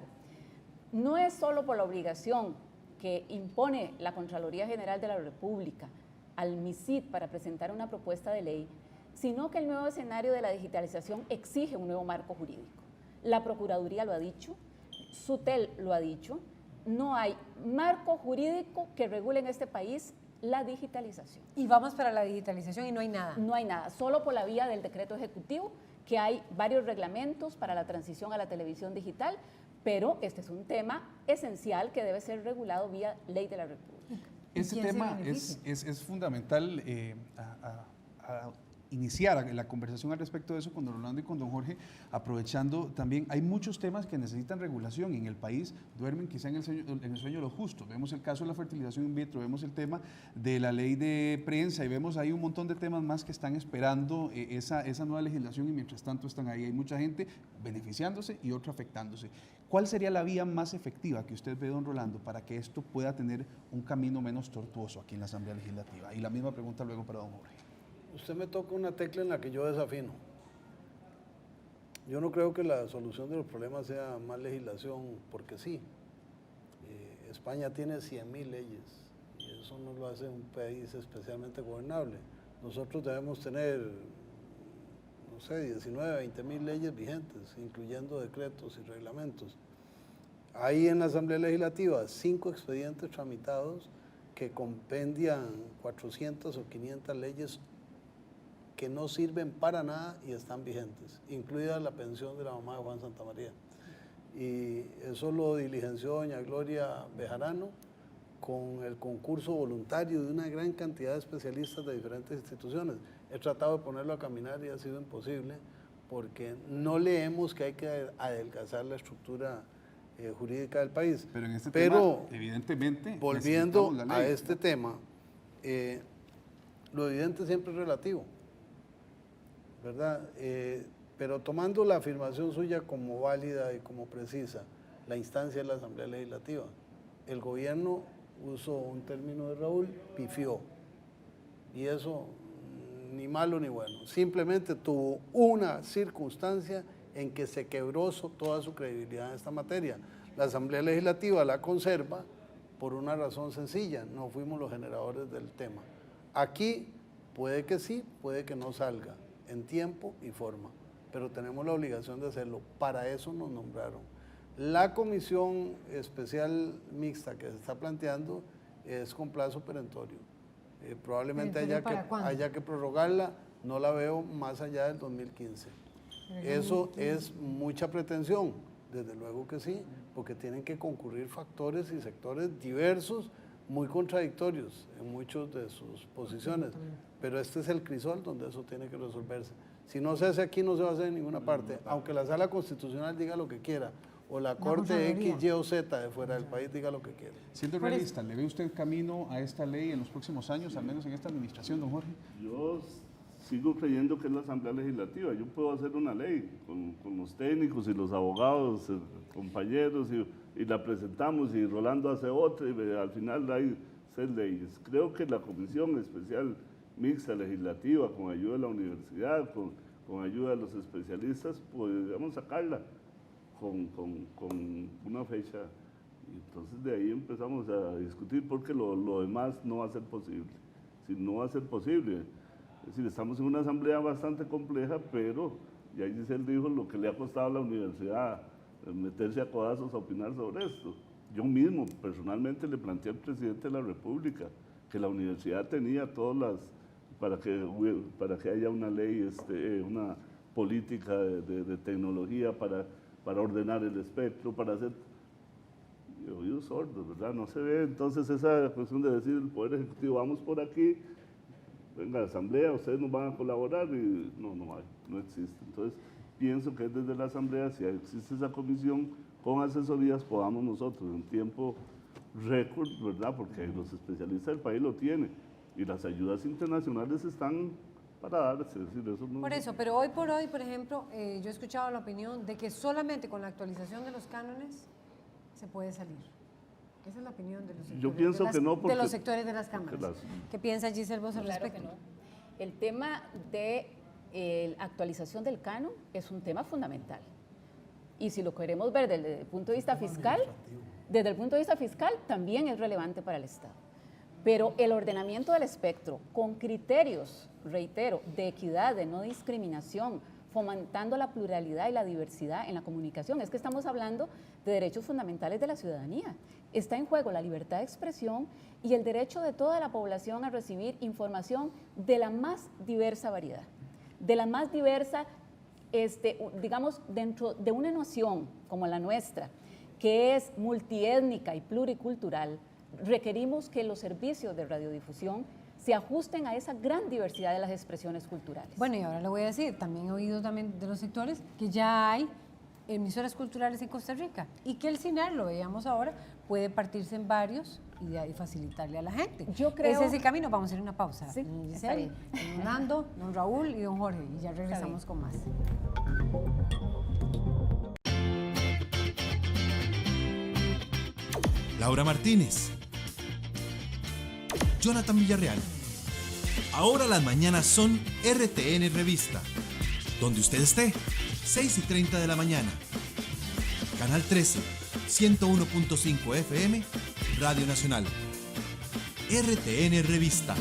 no es solo por la obligación que impone la Contraloría General de la República al MISID para presentar una propuesta de ley, sino que el nuevo escenario de la digitalización exige un nuevo marco jurídico. La Procuraduría lo ha dicho, SUTEL lo ha dicho, no hay marco jurídico que regule en este país la digitalización. Y vamos para la digitalización y no hay nada. No hay nada, solo por la vía del decreto ejecutivo, que hay varios reglamentos para la transición a la televisión digital, pero este es un tema esencial que debe ser regulado vía ley de la República. Ese tema es fundamental a iniciar la conversación al respecto de eso con don Rolando y con don Jorge, aprovechando también, hay muchos temas que necesitan regulación y en el país duermen quizá en el sueño de los justos. Vemos el caso de la fertilización in vitro, vemos el tema de la ley de prensa y vemos ahí un montón de temas más que están esperando esa nueva legislación y mientras tanto están ahí. Hay mucha gente beneficiándose y otra afectándose. ¿Cuál sería la vía más efectiva que usted ve, don Rolando, para que esto pueda tener un camino menos tortuoso aquí en la Asamblea Legislativa? Y la misma pregunta luego para don Jorge. Usted me toca una tecla en la que yo desafino. Yo no creo que la solución de los problemas sea más legislación, porque sí. España tiene 100.000 leyes y eso no lo hace un país especialmente gobernable. Nosotros debemos tener, no sé, 19, 20.000 leyes vigentes, incluyendo decretos y reglamentos. Hay en la Asamblea Legislativa 5 expedientes tramitados que compendian 400 o 500 leyes que no sirven para nada y están vigentes, incluida la pensión de la mamá de Juan Santamaría. Y eso lo diligenció doña Gloria Bejarano con el concurso voluntario de una gran cantidad de especialistas de diferentes instituciones. He tratado de ponerlo a caminar y ha sido imposible porque no leemos que hay que adelgazar la estructura jurídica del país. Pero en este tema, evidentemente, volviendo a este tema, lo evidente siempre es relativo, ¿verdad? Pero tomando la afirmación suya como válida y como precisa, la instancia de la Asamblea Legislativa, el gobierno usó un término de Raúl, pifió, y eso ni malo ni bueno, simplemente tuvo una circunstancia en que se quebró toda su credibilidad en esta materia. La Asamblea Legislativa la conserva por una razón sencilla, no fuimos los generadores del tema. Aquí puede que sí, puede que no salga, en tiempo y forma, pero tenemos la obligación de hacerlo, para eso nos nombraron. La comisión especial mixta que se está planteando es con plazo perentorio. Probablemente haya que prorrogarla, no la veo más allá del 2015. Eso es mucha pretensión, desde luego que sí, porque tienen que concurrir factores y sectores diversos, muy contradictorios en muchas de sus posiciones, pero este es el crisol donde eso tiene que resolverse. Si no se hace aquí, no se va a hacer en ninguna parte, aunque la Sala Constitucional diga lo que quiera, o la Corte X, Y o Z de fuera del país diga lo que quiera. Siendo realista, ¿le ve usted camino a esta ley en los próximos años, al menos en esta administración, don Jorge? Yo sigo creyendo que es la Asamblea Legislativa. Yo puedo hacer una ley con los técnicos y los abogados, compañeros, y la presentamos, y Rolando hace otra, y al final hay 6 leyes. Creo que la Comisión Especial Mixta Legislativa, con ayuda de la universidad, con ayuda de los especialistas, podríamos sacarla con una fecha. Y entonces de ahí empezamos a discutir, porque lo demás no va a ser posible. Si no va a ser posible. Es decir, estamos en una asamblea bastante compleja, pero ya Giselle dijo lo que le ha costado a la universidad meterse a codazos a opinar sobre esto. Yo mismo, personalmente, le planteé al presidente de la República que la universidad tenía todas las, para que haya una ley, una política de tecnología para ordenar el espectro, para hacer oídos sordos, ¿verdad? No se ve entonces esa cuestión de decir el Poder Ejecutivo, vamos por aquí, venga a la Asamblea, ustedes nos van a colaborar, y no existe. Entonces, pienso que desde la Asamblea, si existe esa comisión con asesorías, podamos nosotros en tiempo récord, ¿verdad? Porque los especialistas del país lo tienen y las ayudas internacionales están para darse. Es decir, eso no... Por eso, pero hoy por hoy, por ejemplo, yo he escuchado la opinión de que solamente con la actualización de los cánones se puede salir. Esa es la opinión de los sectores, yo pienso que no, porque de los sectores de las cámaras. ¿Qué piensa Giselle Bosch al respecto? Claro que no. El tema de actualización del canon es un tema fundamental. Y si lo queremos ver desde el punto de vista fiscal, también es relevante para el Estado. Pero el ordenamiento del espectro con criterios, reitero, de equidad, de no discriminación, fomentando la pluralidad y la diversidad en la comunicación. Es que estamos hablando de derechos fundamentales de la ciudadanía, está en juego la libertad de expresión y el derecho de toda la población a recibir información de la más diversa variedad, de la más diversa, digamos, dentro de una nación como la nuestra, que es multiétnica y pluricultural. Requerimos que los servicios de radiodifusión se ajusten a esa gran diversidad de las expresiones culturales. Bueno, y ahora le voy a decir, también he oído también de los sectores que ya hay emisoras culturales en Costa Rica y que el CINAR, lo veíamos ahora, puede partirse en varios y facilitarle a la gente. Yo creo... Ese es el camino. Vamos a hacer una pausa. Sí, está bien. Don Nando, don Raúl y don Jorge, y ya regresamos con más. Laura Martínez, Jonathan Villarreal. Ahora las mañanas son RTN Revista. Donde usted esté, 6:30 de la mañana. Canal 13, 101.5 FM, Radio Nacional. RTN Revista.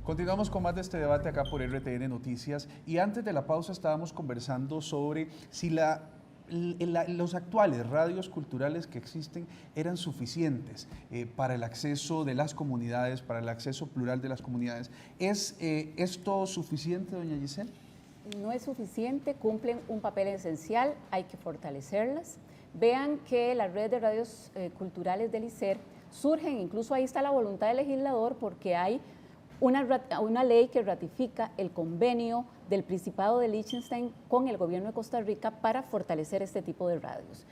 Continuamos con más de este debate acá por RTN Noticias y antes de la pausa estábamos conversando sobre si los actuales radios culturales que existen eran suficientes para el acceso de las comunidades, para el acceso plural de las comunidades. ¿Es esto suficiente, doña Giselle? No es suficiente, cumplen un papel esencial, hay que fortalecerlas. Vean que la red de radios culturales del ICER surgen, incluso ahí está la voluntad del legislador, porque hay una ley que ratifica el convenio del Principado de Liechtenstein con el gobierno de Costa Rica para fortalecer este tipo de radios.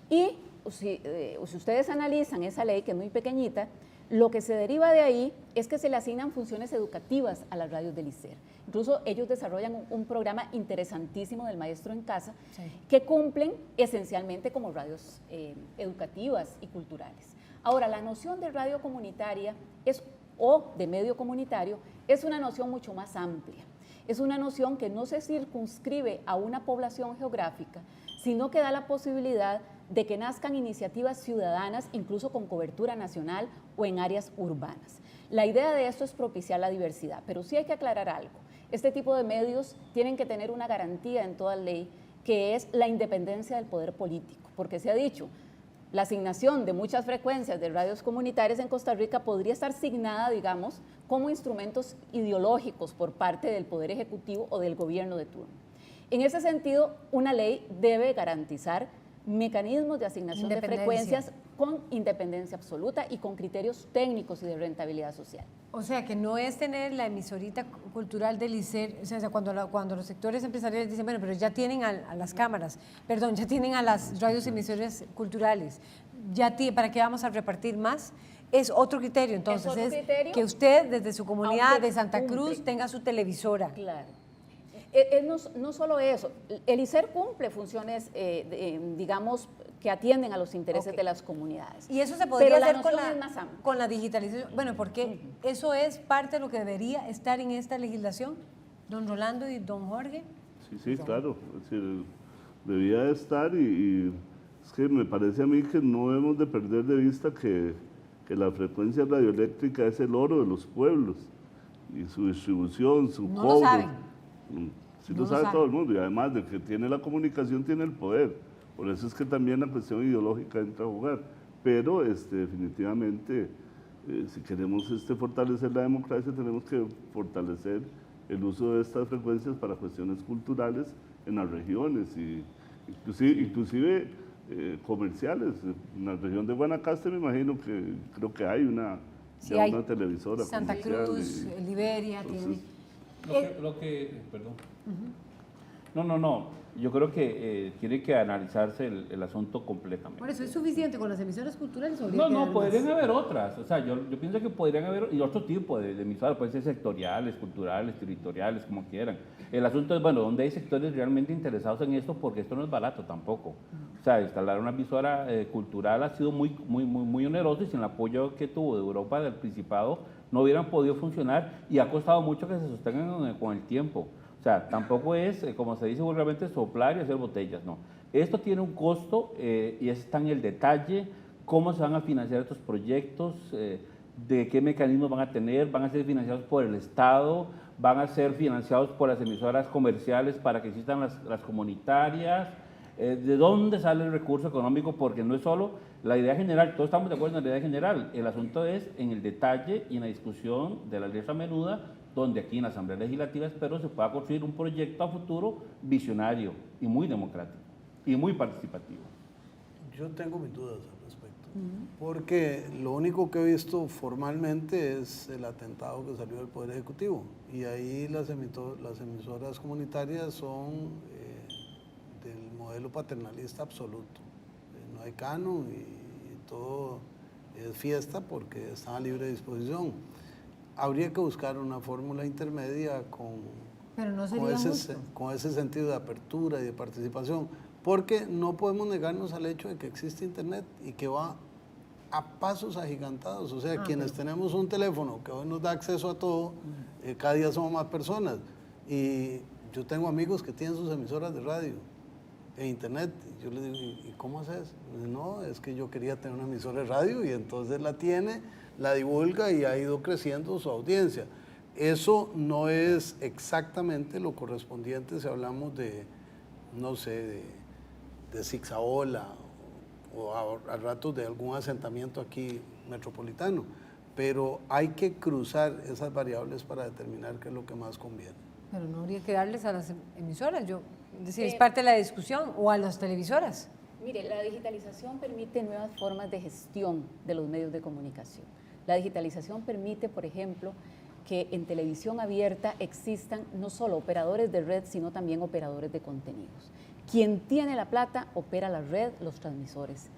Y si ustedes analizan esa ley, que es muy pequeñita, lo que se deriva de ahí es que se le asignan funciones educativas a las radios del ICER. Incluso ellos desarrollan un programa interesantísimo del Maestro en Casa, sí, que cumplen esencialmente como radios educativas y culturales. Ahora, la noción de radio comunitaria o de medio comunitario es una noción mucho más amplia. Es una noción que no se circunscribe a una población geográfica, sino que da la posibilidad de que nazcan iniciativas ciudadanas, incluso con cobertura nacional o en áreas urbanas. La idea de esto es propiciar la diversidad, pero sí hay que aclarar algo. Este tipo de medios tienen que tener una garantía en toda ley, que es la independencia del poder político, porque se ha dicho, la asignación de muchas frecuencias de radios comunitarias en Costa Rica podría estar asignada, digamos, como instrumentos ideológicos por parte del Poder Ejecutivo o del gobierno de turno. En ese sentido, una ley debe garantizar mecanismos de asignación de frecuencias con independencia absoluta y con criterios técnicos y de rentabilidad social. O sea, que no es tener la emisorita cultural del ICER, o sea, cuando los sectores empresariales dicen, bueno, pero ya tienen a las cámaras, perdón, ya tienen a las radios emisoras culturales, ¿para qué vamos a repartir más? Es otro criterio, entonces, es criterio, que usted desde su comunidad de Santa Cruz tenga su televisora. Claro. No solo eso, el ICER cumple funciones, digamos, que atienden a los intereses de las comunidades. Y eso se podría hacer con con la digitalización. Bueno, porque eso es parte de lo que debería estar en esta legislación, don Rolando y don Jorge. Sí, claro, es decir, debía de estar y es que me parece a mí que no debemos de perder de vista que la frecuencia radioeléctrica es el oro de los pueblos y su distribución, su cobro. Lo saben. Sí, lo sabe todo el mundo, y además de que tiene la comunicación, tiene el poder. Por eso es que también la cuestión ideológica entra a jugar. Pero definitivamente, si queremos fortalecer la democracia, tenemos que fortalecer el uso de estas frecuencias para cuestiones culturales en las regiones, y inclusive comerciales. En la región de Guanacaste me imagino que creo que hay una televisora. Santa Cruz, Liberia, entonces, tiene... Perdón. No. Yo creo que tiene que analizarse el asunto completamente. Por eso, ¿es suficiente con las emisoras culturales? No, podrían haber otras. O sea, yo pienso que podrían haber y otro tipo de emisoras, pueden ser sectoriales, culturales, territoriales, como quieran. El asunto es, bueno, ¿dónde hay sectores realmente interesados en esto? Porque esto no es barato tampoco. O sea, instalar una emisora cultural ha sido muy oneroso, y sin el apoyo que tuvo de Europa, del Principado, no hubieran podido funcionar, y ha costado mucho que se sostengan con el tiempo. O sea, tampoco es, como se dice vulgarmente, soplar y hacer botellas, no. Esto tiene un costo y está en el detalle, cómo se van a financiar estos proyectos, de qué mecanismos van a tener, van a ser financiados por el Estado, van a ser financiados por las emisoras comerciales para que existan las comunitarias, de dónde sale el recurso económico, porque no es solo la idea general, todos estamos de acuerdo en la idea general, el asunto es en el detalle y en la discusión de la letra menuda, donde aquí en la Asamblea Legislativa espero se pueda construir un proyecto a futuro visionario y muy democrático y muy participativo. Yo tengo mis dudas al respecto, porque lo único que he visto formalmente es el atentado que salió del Poder Ejecutivo, y ahí las emisoras comunitarias son del modelo paternalista absoluto. No hay canon y todo es fiesta porque está a libre disposición. Habría que buscar una fórmula intermedia Pero no sería con ese sentido de apertura y de participación, porque no podemos negarnos al hecho de que existe Internet y que va a pasos agigantados. O sea, quienes tenemos un teléfono que hoy nos da acceso a todo, cada día somos más personas. Y yo tengo amigos que tienen sus emisoras de radio e Internet. Yo les digo, ¿y cómo haces? No, es que yo quería tener una emisora de radio, y entonces la tiene, la divulga y ha ido creciendo su audiencia. Eso no es exactamente lo correspondiente si hablamos de, no sé, de Zigzaola o a ratos de algún asentamiento aquí metropolitano, pero hay que cruzar esas variables para determinar qué es lo que más conviene. Pero no habría que darles a las emisoras, es decir, es parte de la discusión, o a las televisoras. Mire, la digitalización permite nuevas formas de gestión de los medios de comunicación. La digitalización permite, por ejemplo, que en televisión abierta existan no solo operadores de red, sino también operadores de contenidos. Quien tiene la plata opera la red, los transmisores.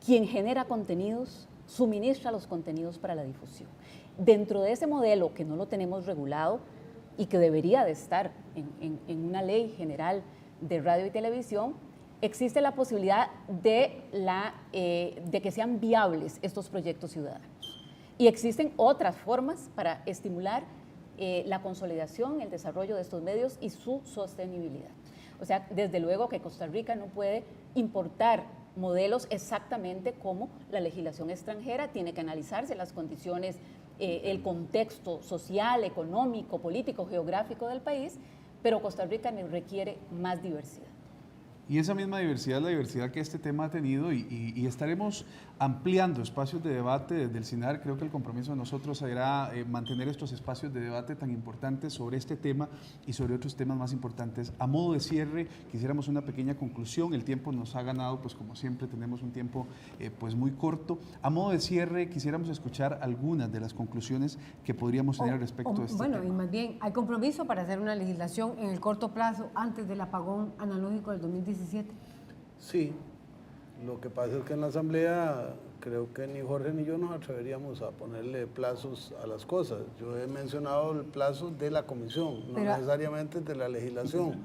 Quien genera contenidos, suministra los contenidos para la difusión. Dentro de ese modelo que no lo tenemos regulado y que debería de estar en una ley general de radio y televisión, existe la posibilidad de que sean viables estos proyectos ciudadanos. Y existen otras formas para estimular la consolidación, el desarrollo de estos medios y su sostenibilidad. O sea, desde luego que Costa Rica no puede importar modelos exactamente como la legislación extranjera, tiene que analizarse las condiciones, el contexto social, económico, político, geográfico del país, pero Costa Rica requiere más diversidad. Y esa misma diversidad es la diversidad que este tema ha tenido, y estaremos ampliando espacios de debate desde el CINAR. Creo que el compromiso de nosotros será mantener estos espacios de debate tan importantes sobre este tema y sobre otros temas más importantes. A modo de cierre, quisiéramos una pequeña conclusión. El tiempo nos ha ganado, pues como siempre tenemos un tiempo pues muy corto. A modo de cierre, quisiéramos escuchar algunas de las conclusiones que podríamos tener respecto a este tema. Bueno, y más bien, ¿hay compromiso para hacer una legislación en el corto plazo antes del apagón analógico del 2017? Sí, lo que pasa es que en la Asamblea creo que ni Jorge ni yo nos atreveríamos a ponerle plazos a las cosas. Yo he mencionado el plazo de la comisión, no necesariamente de la legislación,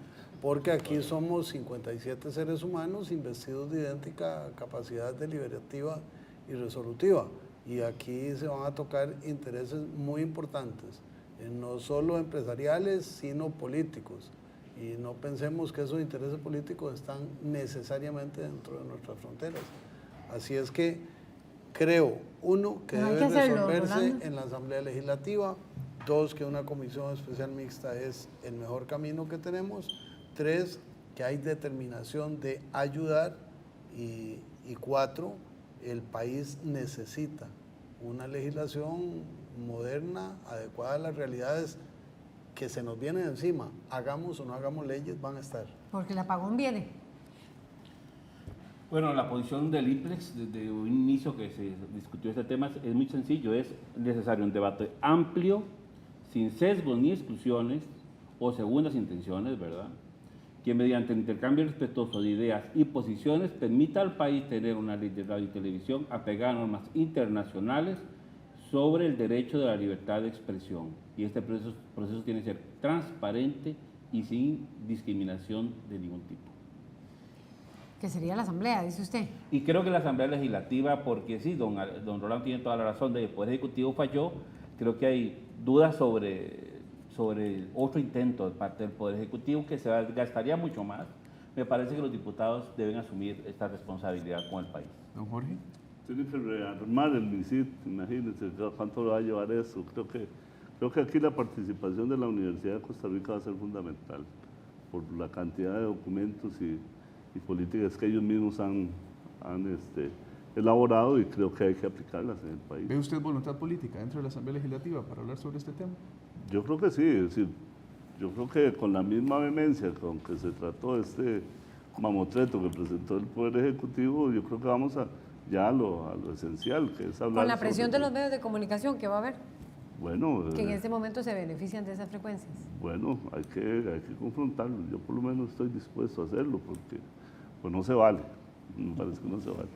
porque aquí somos 57 seres humanos investidos de idéntica capacidad deliberativa y resolutiva, y aquí se van a tocar intereses muy importantes, no solo empresariales, sino políticos. Y no pensemos que esos intereses políticos están necesariamente dentro de nuestras fronteras. Así es que creo, uno, que debe resolverse en la Asamblea Legislativa; dos, que una comisión especial mixta es el mejor camino que tenemos; tres, que hay determinación de ayudar; y cuatro, el país necesita una legislación moderna, adecuada a las realidades que se nos vienen encima. Hagamos o no hagamos leyes, van a estar. Porque el apagón viene. Bueno, la posición del IPLEX desde un inicio que se discutió este tema es muy sencillo: es necesario un debate amplio, sin sesgos ni exclusiones o segundas intenciones, ¿verdad?, que mediante el intercambio respetuoso de ideas y posiciones permita al país tener una ley de radio y televisión apegada a normas internacionales sobre el derecho de la libertad de expresión. Y este proceso tiene que ser transparente y sin discriminación de ningún tipo. Que sería la Asamblea, dice usted. Y creo que la Asamblea Legislativa, porque sí, don Rolando tiene toda la razón, de que el Poder Ejecutivo falló. Creo que hay dudas sobre otro intento de parte del Poder Ejecutivo que se gastaría mucho más. Me parece que los diputados deben asumir esta responsabilidad con el país. Don Jorge. Tiene que rearmar el MISIT, imagínense cuánto va a llevar eso. Creo que aquí la participación de la Universidad de Costa Rica va a ser fundamental por la cantidad de documentos y políticas que ellos mismos han elaborado, y creo que hay que aplicarlas en el país. ¿Ve usted voluntad política dentro de la Asamblea Legislativa para hablar sobre este tema? Yo creo que sí, es decir, yo creo que con la misma vehemencia con que se trató este mamotreto que presentó el Poder Ejecutivo, yo creo que vamos a lo esencial, que es hablar Con la presión sobre de los medios de comunicación que va a haber, bueno, que en este momento se benefician de esas frecuencias. bueno, hay que confrontarlo. Yo por lo menos estoy dispuesto a hacerlo, porque pues no se vale, me parece que no se vale.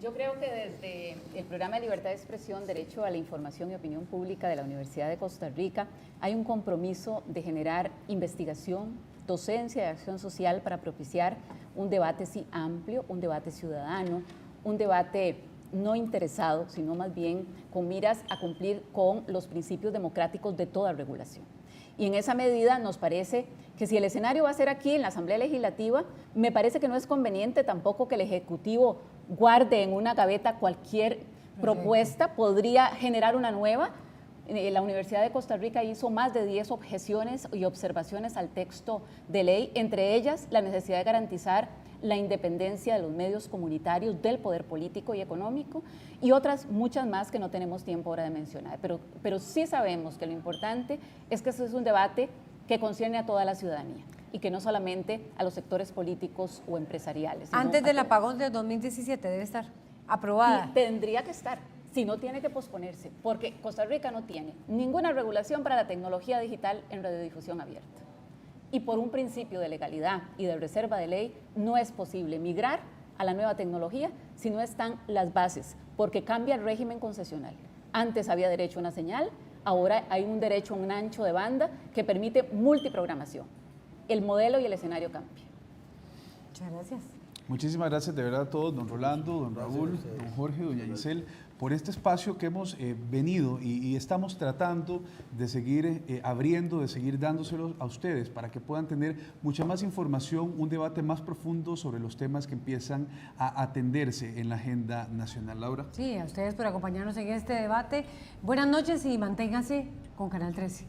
Yo creo que desde el programa de Libertad de Expresión, Derecho a la Información y Opinión Pública de la Universidad de Costa Rica hay un compromiso de generar investigación, docencia y acción social para propiciar un debate sí amplio, un debate ciudadano, un debate no interesado, sino más bien con miras a cumplir con los principios democráticos de toda regulación. Y en esa medida nos parece que si el escenario va a ser aquí en la Asamblea Legislativa, me parece que no es conveniente tampoco que el Ejecutivo guarde en una gaveta cualquier propuesta, podría generar una nueva. La Universidad de Costa Rica hizo más de 10 objeciones y observaciones al texto de ley, entre ellas la necesidad de garantizar la independencia de los medios comunitarios, del poder político y económico, y otras muchas más que no tenemos tiempo ahora de mencionar. Pero sí sabemos que lo importante es que este es un debate que concierne a toda la ciudadanía y que no solamente a los sectores políticos o empresariales. Antes del apagón del 2017 debe estar aprobada. Y tendría que estar, si no tiene que posponerse, porque Costa Rica no tiene ninguna regulación para la tecnología digital en radiodifusión abierta. Y por un principio de legalidad y de reserva de ley, no es posible migrar a la nueva tecnología si no están las bases, porque cambia el régimen concesional. Antes había derecho a una señal, ahora hay un derecho a un ancho de banda que permite multiprogramación. El modelo y el escenario cambian. Muchas gracias. Muchísimas gracias de verdad a todos, don Rolando, don Raúl, don Jorge, doña Giselle, por este espacio que hemos venido y estamos tratando de seguir abriendo, de seguir dándoselos a ustedes para que puedan tener mucha más información, un debate más profundo sobre los temas que empiezan a atenderse en la agenda nacional. Laura. Sí, a ustedes por acompañarnos en este debate. Buenas noches y manténganse con Canal 13.